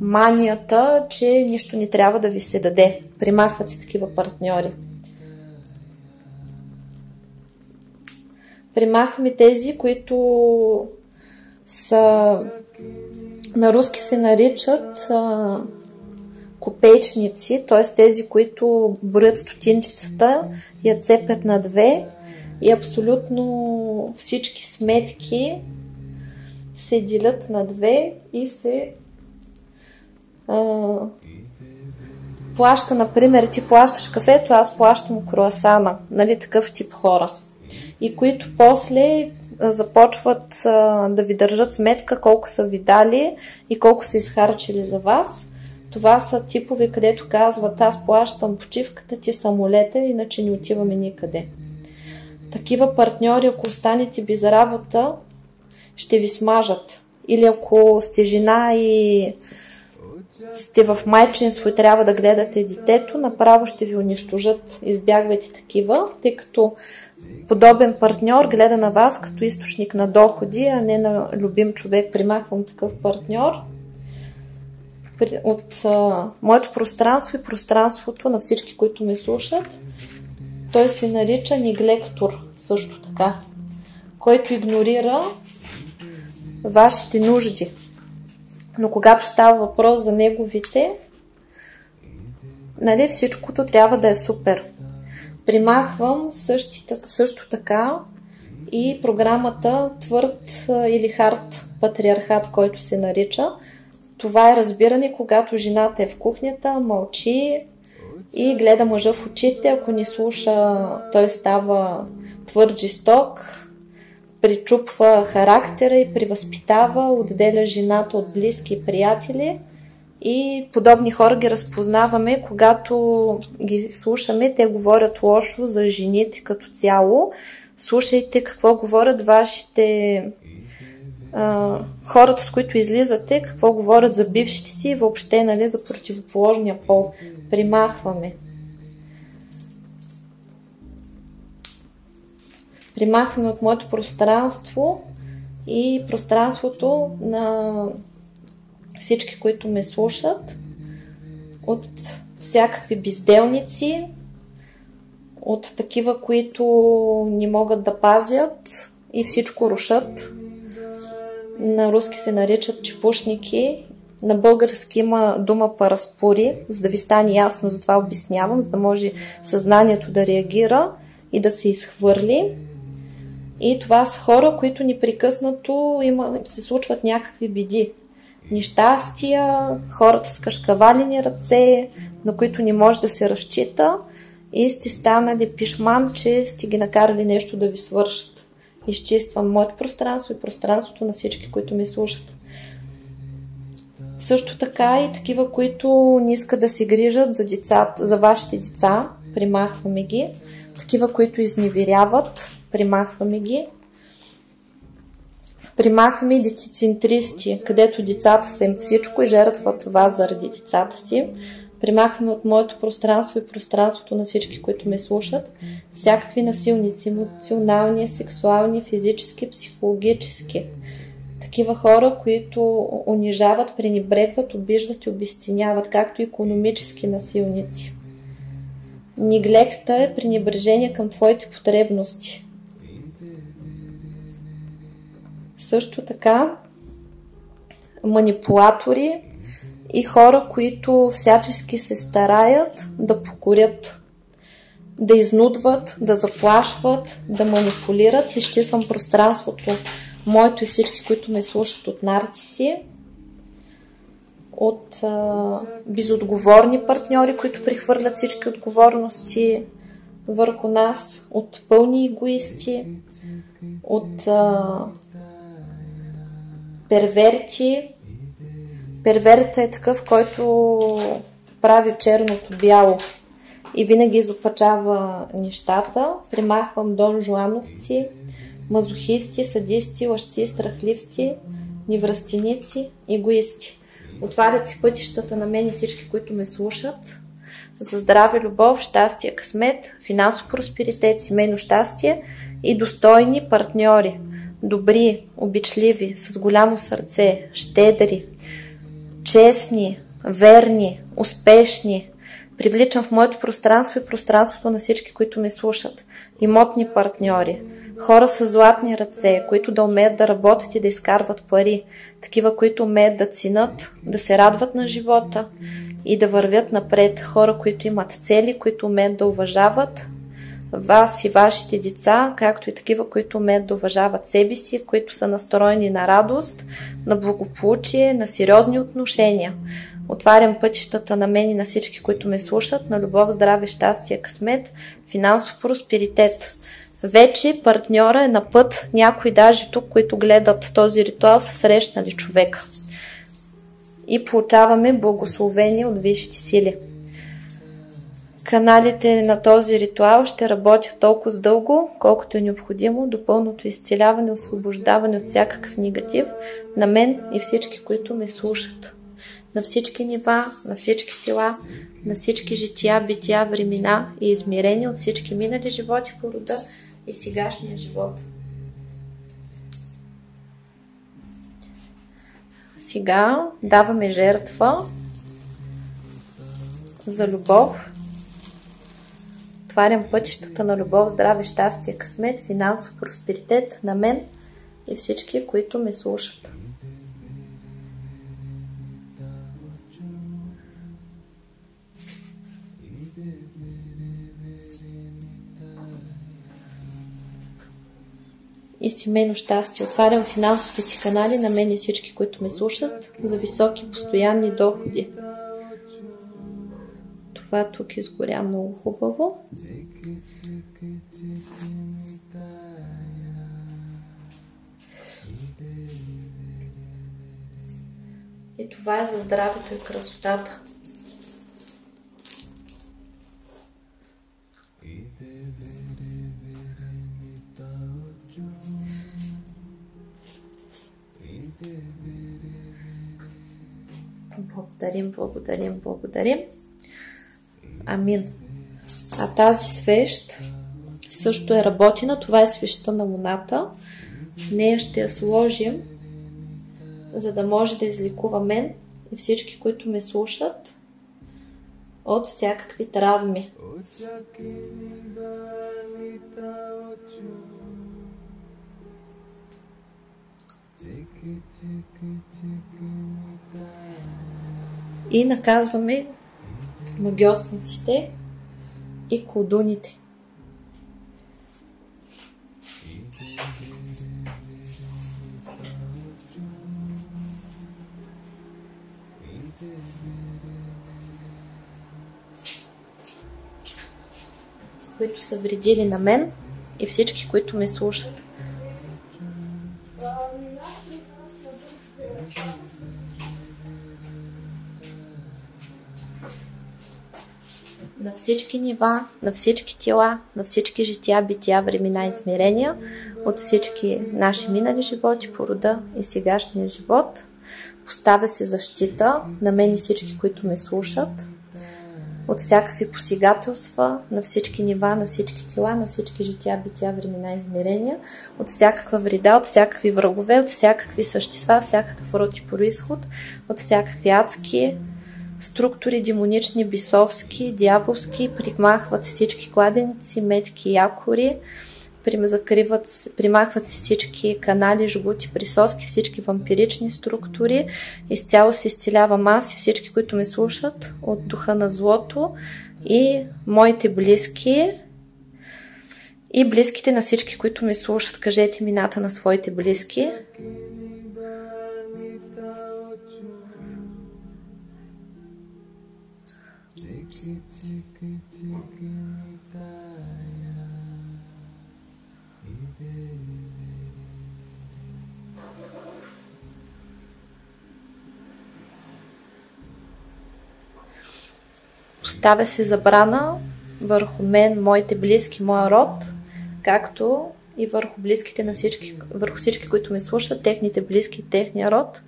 Speaker 1: манията, че нищо не трябва да ви се даде. Примахват се такива партньори. Примахваме тези, които са на руски се наричат копеечници, т.е. тези, които броят стотинчицата, я цепят на две и абсолютно всички сметки се делят на две и се плаща, например, ти плащаш кафето, аз плащам круасана, нали, такъв тип хора. И които после започват да ви държат сметка колко са ви дали и колко са изхарчили за вас. Това са типове, където казват: аз плащам почивката ти, самолета, иначе не отиваме никъде. Такива партньори, ако останете без работа, ще ви смажат. Или ако сте жена и сте в майчинство и трябва да гледате детето, направо ще ви унищожат. Избягвайте такива, тъй като подобен партньор гледа на вас като източник на доходи, а не на любим човек. Примахвам такъв партньор от моето пространство и пространството на всички, които ме слушат. Той се нарича неглектор, също така, който игнорира вашите нужди. Но когато става въпрос за неговите, нали, всичкото трябва да е супер. Примахвам също така и програмата твърд или хард патриархат, който се нарича. Това е разбиране, когато жената е в кухнята, мълчи и гледа мъжа в очите. Ако не слуша, той става твърд жесток, причупва характера и превъзпитава, отделя жената от близки и приятели. И подобни хора ги разпознаваме, когато ги слушаме. Те говорят лошо за жените като цяло. Слушайте какво говорят вашите хората, с които излизате, какво говорят за бившите си и въобще, нали, за противоположния пол. Примахваме. Примахваме от моето пространство и пространството на всички, които ме слушат, от всякакви безделници, от такива, които не могат да пазят и всичко рушат. На руски се наричат чепушники. На български има дума параспори, за да ви стане ясно, затова обяснявам, за да може съзнанието да реагира и да се изхвърли. И това са хора, които непрекъснато се случват някакви беди. Нещастия, хората с кашкавалени ръце, на които не може да се разчита и сте станали пишман, че сте ги накарали нещо да ви свършат. Изчиствам моето пространство и пространството на всички, които ме слушат. Също така и такива, които не искат да се грижат за децата, за вашите деца, примахваме ги. Такива, които изневеряват, примахваме ги. Примахваме и детицентристи, където децата са им всичко и жертват вас заради децата си. Примахваме от моето пространство и пространството на всички, които ме слушат, всякакви насилници, емоционални, сексуални, физически, психологически. Такива хора, които унижават, пренебрегват, обиждат и обезценяват, както и икономически насилници. Неглекта е пренебрежение към твоите потребности. Също така манипулатори и хора, които всячески се стараят да покорят, да изнудват, да заплашват, да манипулират. Изчиствам пространството, моето и всички, които ме слушат, от нарциси, от безотговорни партньори, които прехвърлят всички отговорности върху нас, от пълни егоисти, от перверти. Перверта е такъв, който прави черното бяло и винаги изопачава нещата. Примахвам Дон Жуановци, мазохисти, садисти, лъжци, страхливци, невръстеници, егоисти. Отварят си пътищата на мен и всички, които ме слушат, за здраве, любов, щастие, късмет, финансов просперитет, семейно щастие и достойни партньори. Добри, обичливи, с голямо сърце, щедри, честни, верни, успешни. Привличам в моето пространство и пространството на всички, които ме слушат. Имотни партньори, хора с златни ръце, които да умеят да работят и да изкарват пари. Такива, които умеят да ценят, да се радват на живота и да вървят напред. Хора, които имат цели, които умеят да уважават вас и вашите деца, както и такива, които умеят да уважават себе си, които са настроени на радост, на благополучие, на сериозни отношения. Отварям пътищата на мен и на всички, които ме слушат, на любов, здраве, щастие, късмет, финансов просперитет. Вече партньора е на път, някои даже тук, които гледат този ритуал, са срещнали човека. И получаваме благословение от висшите сили. Каналите на този ритуал ще работят толкова дълго, колкото е необходимо до пълното изцеляване, освобождаване от всякакъв негатив на мен и всички, които ме слушат. На всички нива, на всички сила, на всички жития, бития, времена и измерения от всички минали животи по рода и сегашния живот. Сега даваме жертва за любов. Отварям пътищата на любов, здраве, щастие, късмет, финансов просперитет на мен и всички, които ме слушат. И семейно щастие. Отварям финансовите канали на мен и всички, които ме слушат, за високи постоянни доходи. Това тук изгоря много хубаво. И това е за здравето и красотата. Благодарим, благодарим, благодарим. Амин. А тази свещ също е работена. Това е свещта на луната. Нея ще я сложим, за да може да излекува мен и всички, които ме слушат. от всякакви травми. И наказваме магьосниците и колдуните. Които са вредили на мен и всички, които ме слушат. На всички нива, на всички тела, на всички жития, бития, времена и измерения, от всички наши минали животи, по рода и сегашния живот. Поставя се защита на мен и всички, които ме слушат, от всякакви посегателства, на всички нива, на всички тела, на всички жития, бития, времена и измерения, от всякаква вреда, от всякакви врагове, от всякакви същества, всякакъв род и произход, от всякакви адски структури, демонични, бисовски, дяволски, примахват всички кладенци, метки, якори, примахват се всички канали, жгути, присоски, всички вампирични структури, изцяло се изцелявам аз и всички, които ме слушат от духа на злото и моите близки и близките на всички, които ме слушат. Кажете имената на своите близки. Поставя се забрана върху мен, моите близки, моя род, както и върху близките на всички, върху всички, които ме слушат, техните близки, техния род,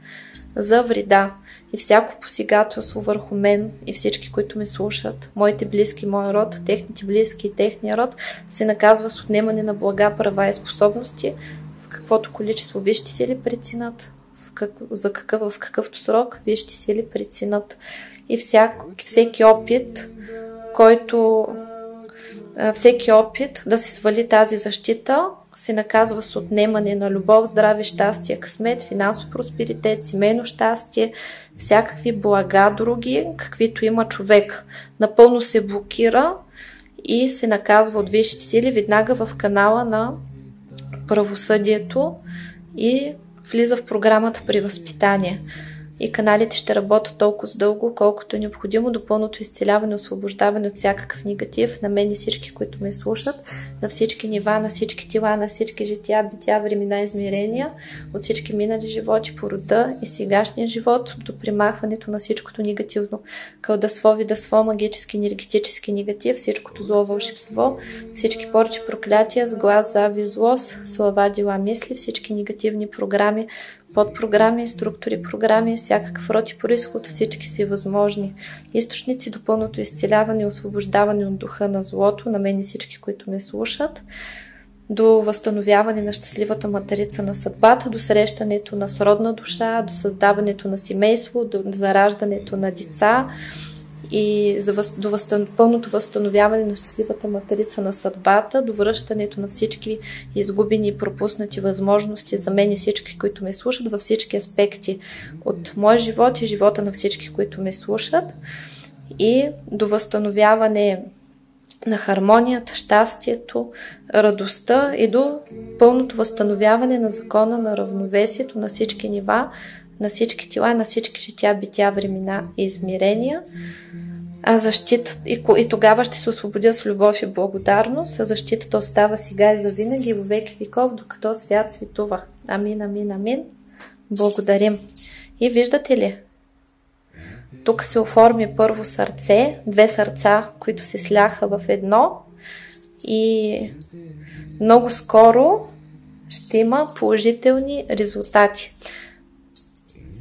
Speaker 1: за вреда. И всяко посегателство върху мен и всички, които ме слушат, моите близки, моя род, техните близки и техния род, се наказва с отнемане на блага, права и способности, в каквото количество вие ще си ли преценят, в какъвто срок вие ще си ли преценят. И всеки опит, всеки опит да се свали тази защита, се наказва с отнемане на любов, здраве, щастие, късмет, финансов просперитет, семейно щастие, всякакви блага други, каквито има човек. Напълно се блокира и се наказва от висшите сили веднага в канала на правосъдието и влиза в програмата при възпитание. И каналите ще работят толкова дълго, колкото е необходимо до пълното изцеляване, освобождаване от всякакъв негатив на мен и всички, които ме слушат, на всички нива, на всички тела, на всички жития, бития, времена, измерения, от всички минали животи по рода и сегашния живот, до примахването на всичкото негативно. Кълдасво, видасво, магически, енергетически негатив, всичкото зло, вълшебство, всички порчи, проклятия, сглаз, завист, злост, слава, дела, мисли, всички негативни програми, подпрограми, структури, програми, всякакъв род и произход, всички си възможни източници до пълното изцеляване и освобождаване от духа на злото, на мен и всички, които ме слушат, до възстановяване на щастливата материца на съдбата, до срещането на сродна душа, до създаването на семейство, до зараждането на деца и до пълното възстановяване на щастливата материца на съдбата, до връщането на всички изгубени и пропуснати възможности за мен и всички, които ме слушат, във всички аспекти от моя живот и живота на всички, които ме слушат, и до възстановяване на хармонията, щастието, радостта и до пълното възстановяване на закона на равновесието на всички нива, на всички тела, на всички жития, бития, времена и измерения. И тогава ще се освободя с любов и благодарност, а защитата остава сега и завинаги и във веки веков, докато свят светува. Амин, амин, амин. Благодарим. И виждате ли? Тук се оформи първо сърце, две сърца, които се сляха в едно, и много скоро ще има положителни резултати.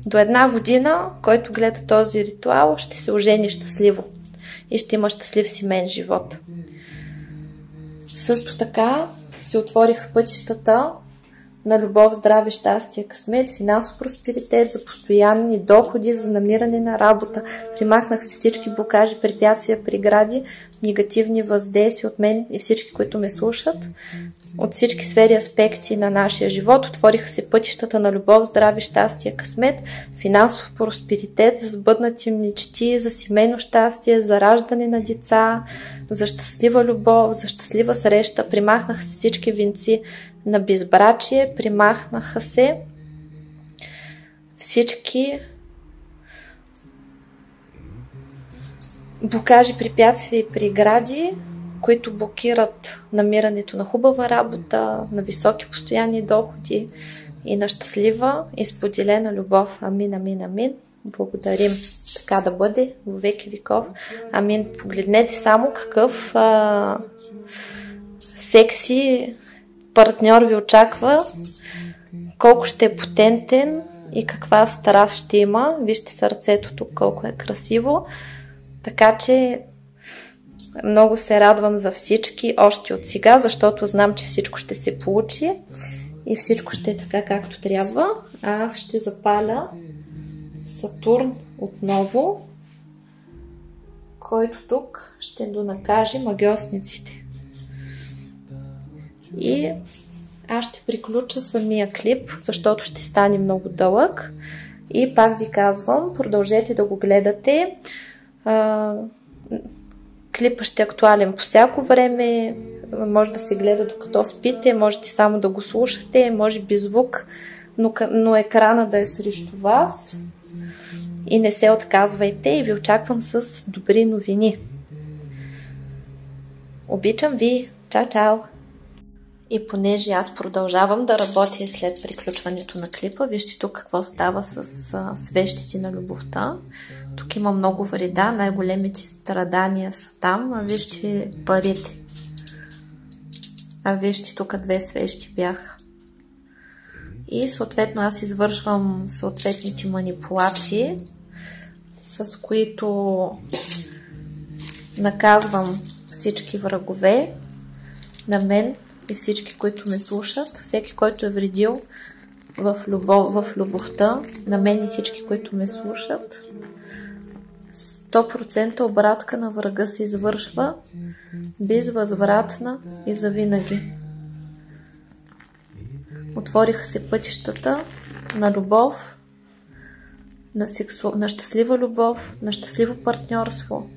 Speaker 1: До 1 година, който гледа този ритуал, ще се ожени щастливо и ще има щастлив семейен живот. Също така се отвориха пътищата на любов, здраве, щастие, късмет, финансов просперитет, за постоянни доходи, за намиране на работа. Примахнах си всички блокажи, препятствия, прегради, негативни въздействия от мен и всички, които ме слушат. От всички сфери, аспекти на нашия живот отвориха се пътищата на любов, здраве, щастие, късмет, финансов просперитет, за сбъднати мечти, за семейно щастие, за раждане на деца, за щастлива любов, за щастлива среща. Примахнаха се всички венци на безбрачие, примахнаха се всички блокажи, препятствия и прегради, които блокират намирането на хубава работа, на високи постоянни доходи и на щастлива и споделена любов. Амин, амин, амин. Благодарим. Така да бъде во веки веков. Амин. Погледнете само какъв секси партньор ви очаква, колко ще е потентен и каква страст ще има. Вижте сърцето тук колко е красиво. Така че много се радвам за всички още от сега, защото знам, че всичко ще се получи и всичко ще е така както трябва. А аз ще запаля Сатурн отново, който тук ще донакаже магьосниците. И аз ще приключа самия клип, защото ще стане много дълъг. И пак ви казвам, продължете да го гледате. Клипът ще е актуален по всяко време. Може да се гледа докато спите, можете само да го слушате, може без звук, но екрана да е срещу вас. И не се отказвайте и ви очаквам с добри новини. Обичам ви! Чао, чао! И понеже аз продължавам да работя след приключването на клипа, вижте тук какво става с свещите на любовта. Тук има много вреда, най-големите страдания са там, а вижте парите. А вижте тук 2 свещи бяха. И съответно аз извършвам съответните манипулации, с които наказвам всички врагове на мен и всички, които ме слушат. Всеки, който е вредил в любовта на мен и всички, които ме слушат. 100% обратка на врага се извършва безвъзвратна и завинаги. Отвориха се пътищата на любов, на щастлива любов, на щастливо партньорство,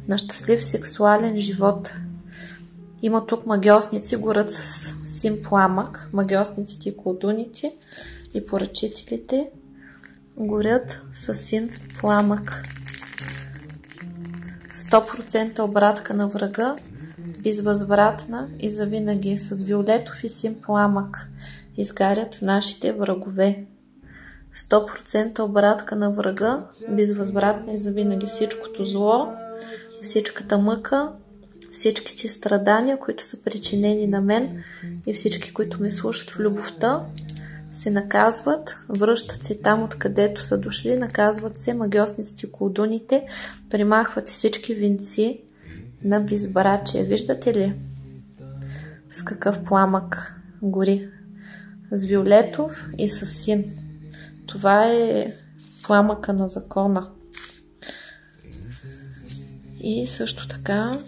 Speaker 1: на щастлив сексуален живот. Има тук магьосници, горят с син пламък, магьосниците и колдуните и поръчителите горят с син пламък. 100% обратка на врага, безвъзвратна и завинаги. С виолетов и син пламък изгарят нашите врагове. 100% обратка на врага, безвъзвратна и завинаги. Всичкото зло, всичката мъка, всичките страдания, които са причинени на мен и всички, които ме слушат в любовта, се наказват, връщат се там, откъдето са дошли, наказват се магьосниците и колдуните, примахват всички венци на безбрачие. Виждате ли с какъв пламък гори? С виолетов и с син. Това е пламъка на закона. И също така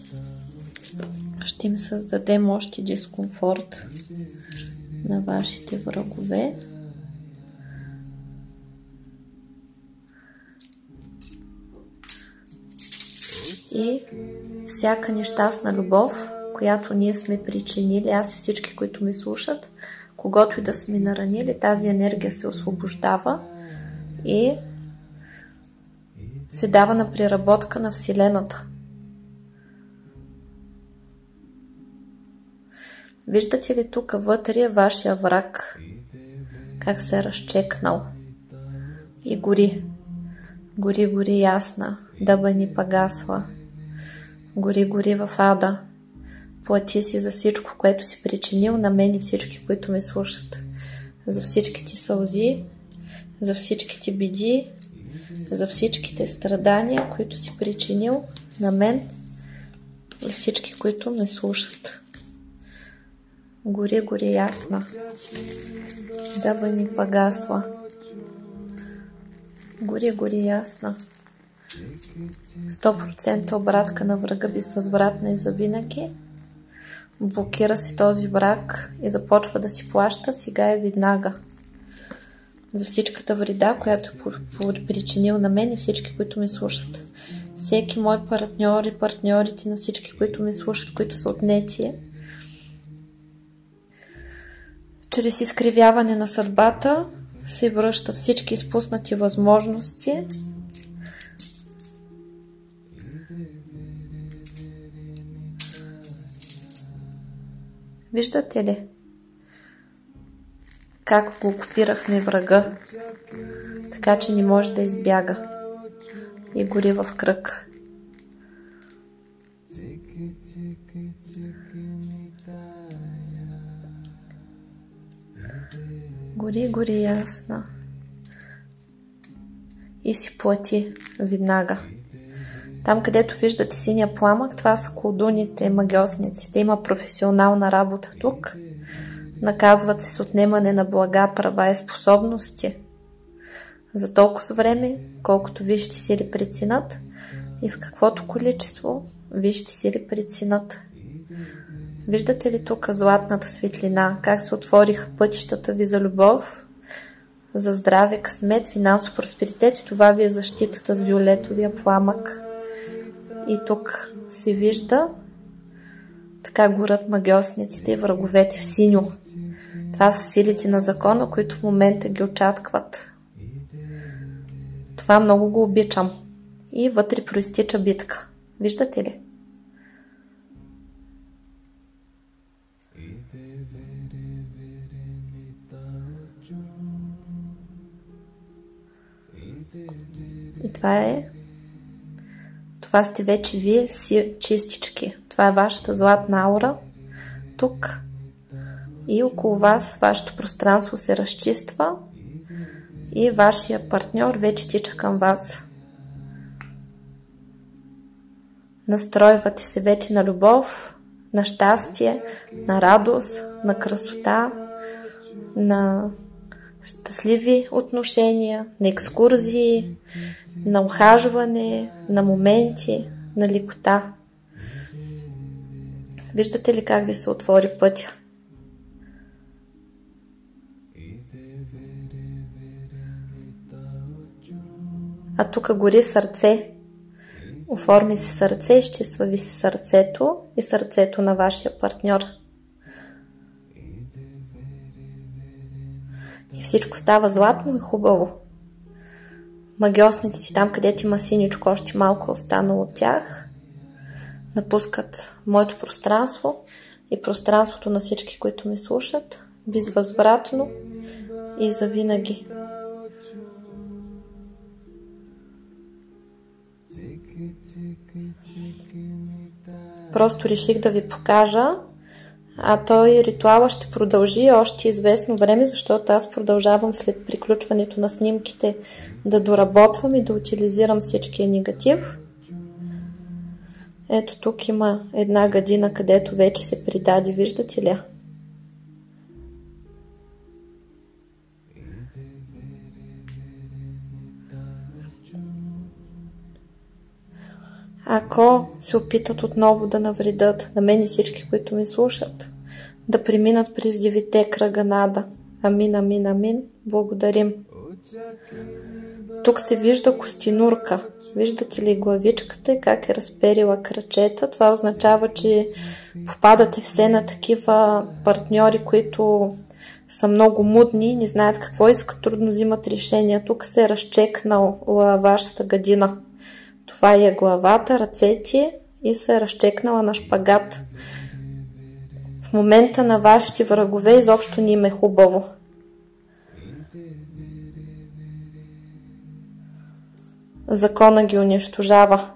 Speaker 1: ще им създадем още дискомфорт на вашите врагове. И всяка нещастна любов, която ние сме причинили, аз и всички, които ме слушат, когото и да сме наранили, тази енергия се освобождава и се дава на преработка на Вселената. Виждате ли тук вътре е вашия враг, как се е разчекнал и гори. Гори, гори ясна, дъба ни пагасла. Гори, гори в ада. Плати си за всичко, което си причинил на мен и всички, които ме слушат. За всичките сълзи, за всичките беди, за всичките страдания, които си причинил на мен и всички, които ме слушат. Гори, гори ясна, да бы не погасла. Гори, гори ясна. 100% обратка на врага, безвъзвратна и завинаги. Блокира си този брак и започва да си плаща сега и веднага за всичката вреда, която е причинил на мен и всички, които ме слушат. Всеки мой партньор и партньорите на всички, които ме слушат, които са отнети, чрез изкривяване на съдбата се връщат всички изпуснати възможности. Виждате ли как го окупирахме врага, така че не може да избяга и гори в кръг. Гори, гори ясна и си плати веднага. Там, където виждате синия пламък, това са колдуните, магиосниците. Има професионална работа тук. Наказват се с отнемане на блага, права и способности за толкова време, колкото вижте сили преценят и в каквото количество вижте сили преценят. Виждате ли тук златната светлина, как се отвориха пътищата ви за любов, за здраве, късмет, финансов просперитет и това ви е защитата с виолетовия пламък. И тук се вижда така горят магиосниците и враговете в синьо. Това са силите на закона, които в момента ги очакват. Това много го обичам. И вътре проистича битка. Виждате ли? И това сте вече вие си чистички. Това е вашата златна аура. Тук и около вас вашето пространство се разчиства и вашия партньор вече тича към вас. Настройвате се вече на любов, на щастие, на радост, на красота, на щастливи отношения, на екскурзии, на ухажване, на моменти, на лекота. Виждате ли как ви се отвори пътя? А тук гори сърце. Оформи си сърце, изчиства ви си сърцето и сърцето на вашия партньор. И всичко става златно и хубаво. Магиосниците там, където има синичко, още малко останало от тях, напускат моето пространство и пространството на всички, които ми слушат, безвъзвратно и завинаги. Просто реших да ви покажа, а той ритуала ще продължи още известно време, защото аз продължавам след приключването на снимките да доработвам и да утилизирам всичкия негатив. Ето тук има една гадина, където вече се придаде, виждате ли? Ако се опитат отново да навредят на мен и всички, които ми слушат, да преминат през 9 кръга нада. Амин, амин, амин. Благодарим. Тук се вижда костинурка. Виждате ли главичката и как е разперила крачета? Това означава, че попадате все на такива партньори, които са много мудни, не знаят какво искат, трудно взимат решения. Тук се е разчекнала вашата гадина. Това е главата, ръцете и се е разчекнала на шпагат. В момента на вашите врагове изобщо не им е хубаво. Закона ги унищожава.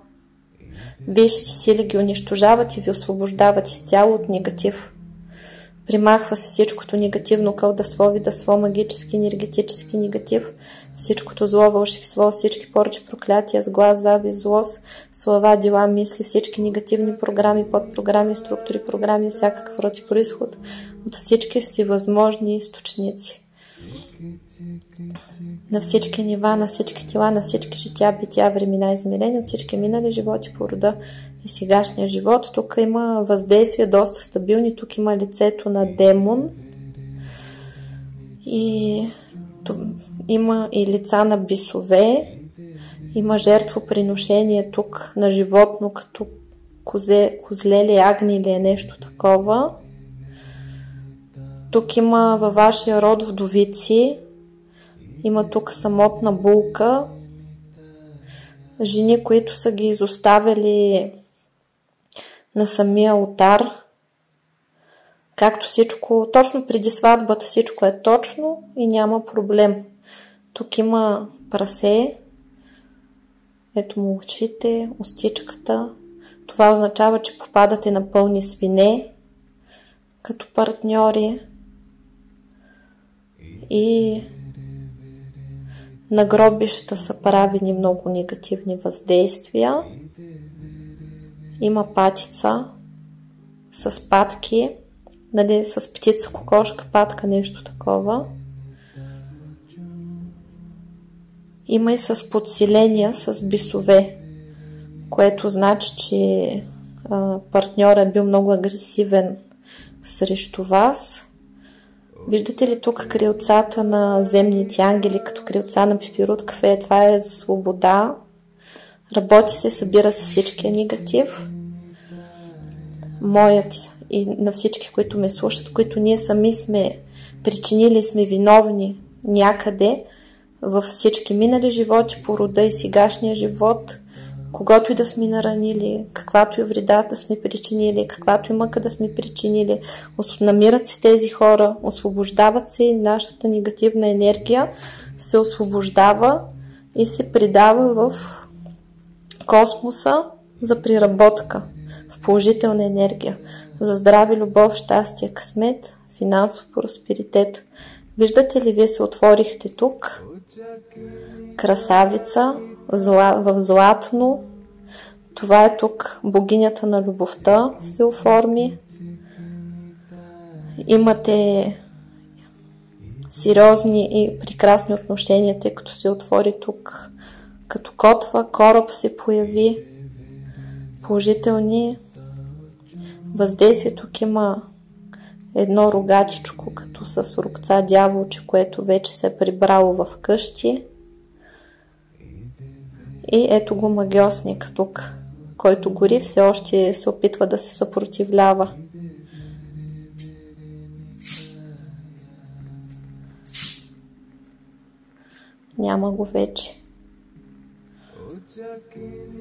Speaker 1: Висшите сили ги унищожават и ви освобождават изцяло от негатив. Примахва се всичкото негативно, кълдасло, видасло, магически, енергетически негатив, всичкото зло, вълшебство, всички поръчи, проклятия, сглаз, завист, злост, слова, дела, мисли, всички негативни програми, подпрограми, структури, програми, всякакъв род и произход от всички всевъзможни източници. На всички нива, на всички тела, на всички жития, бития, времена, измерения, от всички минали животи по рода и сегашния живот. Тук има въздействие доста стабилни. Тук има лицето на демон. И има и лица на бисове. Има жертвоприношение тук на животно, като козле или агни или нещо такова. Тук има във вашия род вдовици. Има тук самотна булка. Жени, които са ги изоставили на самия олтар. Както всичко, точно преди сватбата всичко е точно и няма проблем. Тук има прасе. Ето му очите, устичката. Това означава, че попадате на пълни свине като партньори. И на гробища са правени много негативни въздействия. Има патица с патки, нали, с птица, кокошка, патка, нещо такова. Има и с подсиления, с бисове, което значи, че партньорът е бил много агресивен срещу вас. Виждате ли тук крилцата на земните ангели, като крилца на пипирут кафе? Това е за свобода. Работи се, събира се всичкия негатив. Моят и на всички, които ме слушат, които ние сами сме причинили, сме виновни някъде във всички минали животи, по рода и сегашния живот, когато и да сме наранили, каквато и вреда да сме причинили, каквато и мъка да сме причинили, намират се тези хора, освобождават се и нашата негативна енергия се освобождава и се придава в космоса за приработка в положителна енергия, за здраве, любов, щастие, късмет, финансов просперитет. Виждате ли, вие се отворихте тук, красавица, в златно. Това е тук богинята на любовта се оформи. Имате сериозни и прекрасни отношения, тъй като се отвори тук като котва, кораб се появи, положителни въздействия. Тук има едно рогатичко, като с рогца дяволче, което вече се е прибрало в къщи. И ето го магиосник тук, който гори, все още се опитва да се съпротивлява. Няма го вече.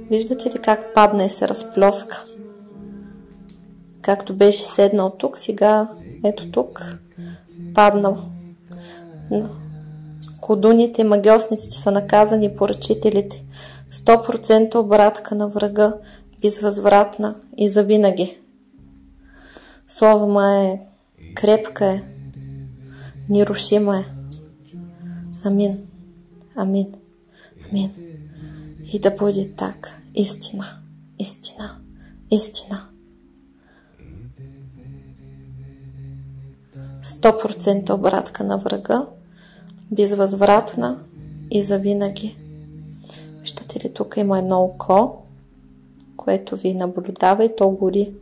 Speaker 1: Виждате ли как падна и се разплёска? Както беше седнал тук, сега ето тук паднал. Кодуните и магиосниците са наказани по ръчителите. 100% обратка на врага, безвъзвратна и завинаги. Слово ма е крепка е, нерушима е. Амин. Амин. Амин. И да бъде так. Истина. Истина. Истина. 100% обратка на врага, безвъзвратна и завинаги. Виждате ли, тук има едно око, което ви наблюдава и то гори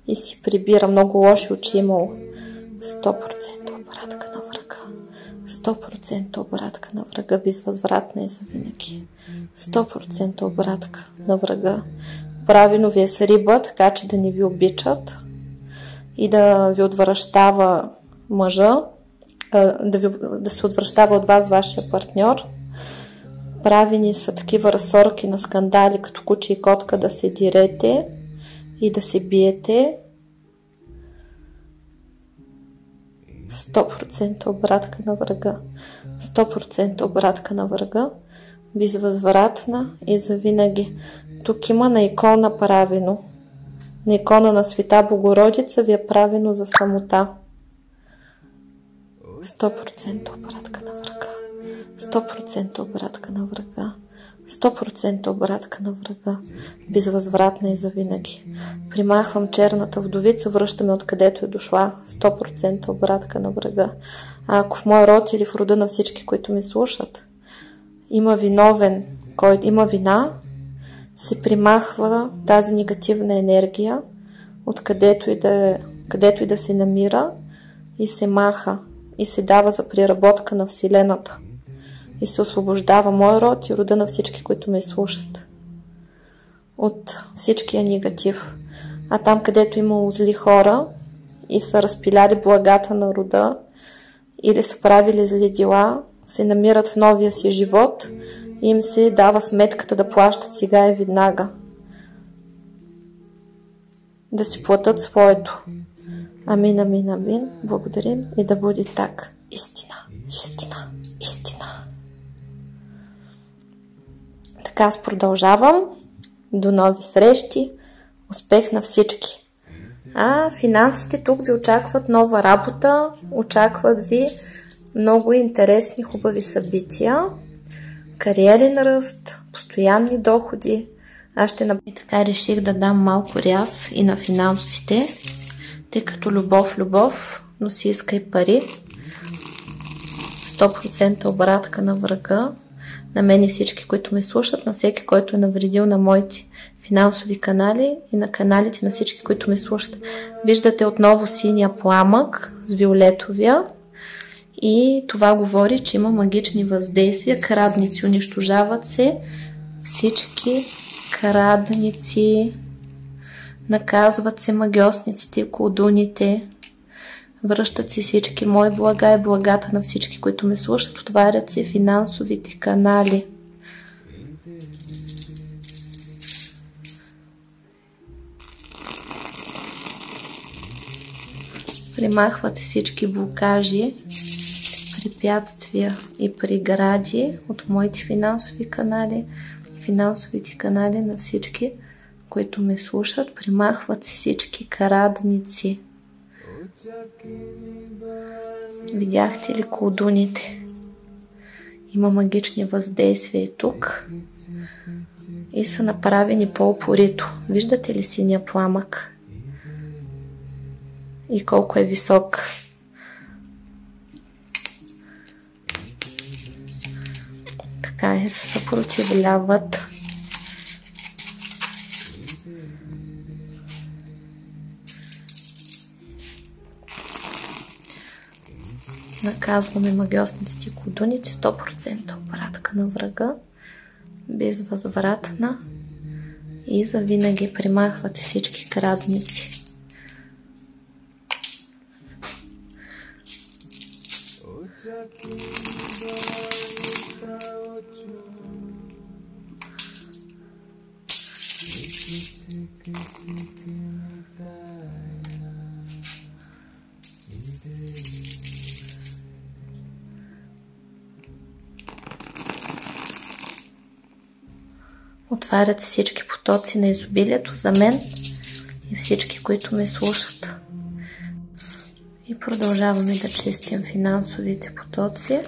Speaker 1: и си прибира. Много лоши очи имало. 100% обратка на врага. 100% обратка на врага, безвъзвратна и завинаги. 100% обратка на врага. Правилно ви е с риба, така че да не ви обичат и да ви отвращава мъжа, да се отвращава от вас вашия партньор. Правени са такива разсорки на скандали, като куче и котка, да се дирете и да се биете. 100% обратка на врага. 100% обратка на врага. Безвъзвратна и завинаги. Тук има на икона правено. На икона на Света Богородица ви е правено за самота. 100% обратка на врага. 100% обратка на врага. 100% обратка на врага. Безвъзвратна и завинаги. Примахвам черната вдовица, връщаме откъдето е дошла. 100% обратка на врага. А ако в мой род или в рода на всички, които ми слушат, има виновен, който има вина, се примахва тази негативна енергия, където и да се намира, и се маха, и се дава за преработка на Вселената. И се освобождава мой род и рода на всички, които ме слушат от всичкия негатив. А там, където имало зли хора и са разпиляли благата на рода или са правили зли дела, се намират в новия си живот и им се дава сметката да плащат сега и веднага. Да си платят своето. Амин, амин, амин. Благодарим и да бъде так. Истина, истина, истина. Така аз продължавам. До нови срещи. Успех на всички. Финансите тук ви очакват нова работа. Очакват ви много интересни, хубави събития. Кариерен ръст, постоянни доходи. И така реших да дам малко ряз и на финансите, тъй като любов, но си иска и пари. 100% обратка на врага. На мен и всички, които ме слушат, на всеки, който е навредил на моите финансови канали и на каналите на всички, които ме слушат. Виждате отново синия пламък с виолетовия и това говори, че има магични въздействия. Крадници, унищожават се всички крадници, наказват се магиосниците и колдуните, връщат се всички мои блага и благата на всички, които ме слушат, отварят се финансовите канали. Примахват всички блокажи, препятствия и прегради от моите финансови канали, финансовите канали на всички, които ме слушат. Примахват всички крадници. Видяхте ли колдуните? Има магични въздействия и тук и са направени по-упорито. Виждате ли синия пламък? И колко е висок. Така е, се съпротивляват. Наказваме магиосниците и колдуните. 100% обратка на врага. Безвъзвратна. И завинаги примахвате всички крадници. Отварят всички потоци на изобилието за мен и всички, които ме слушат. И продължаваме да чистим финансовите потоци.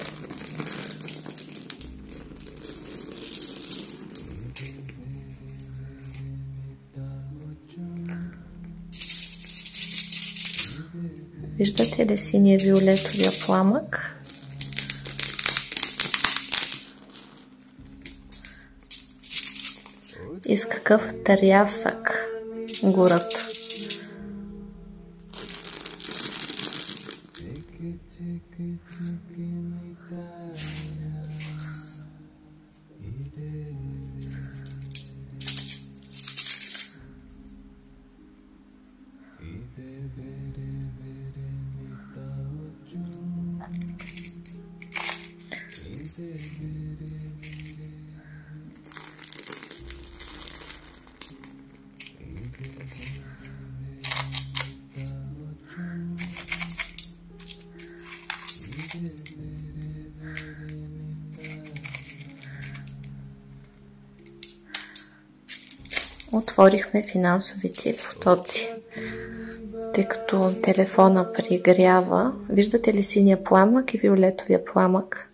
Speaker 1: Виждате ли синия виолетовия пламък? И с какъв трясък горят. Отворихме финансовите потоци. тъй като телефона пригрява. Виждате ли синия пламък и виолетовия пламък?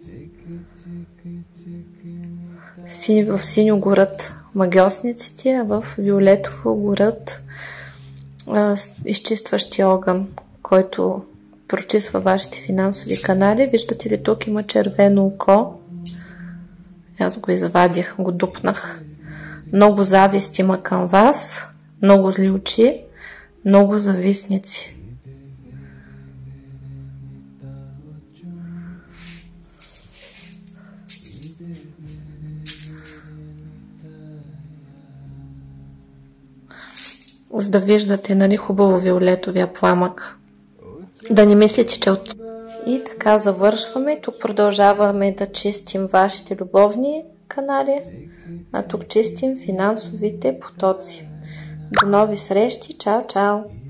Speaker 1: В синьо горят магиосниците, а в виолетово горят изчистващия огън, който прочиства вашите финансови канали. Виждате ли, тук има червено око. Аз го извадих, го дупнах. Много завист има към вас, много зли очи, много завистници. За да виждате, нали, хубаво виолетовия пламък. Да не мислите, че от... И така завършваме. Тук продължаваме да чистим вашите любовни канали, а тук чистим финансовите потоци. До нови срещи. Чао, чао!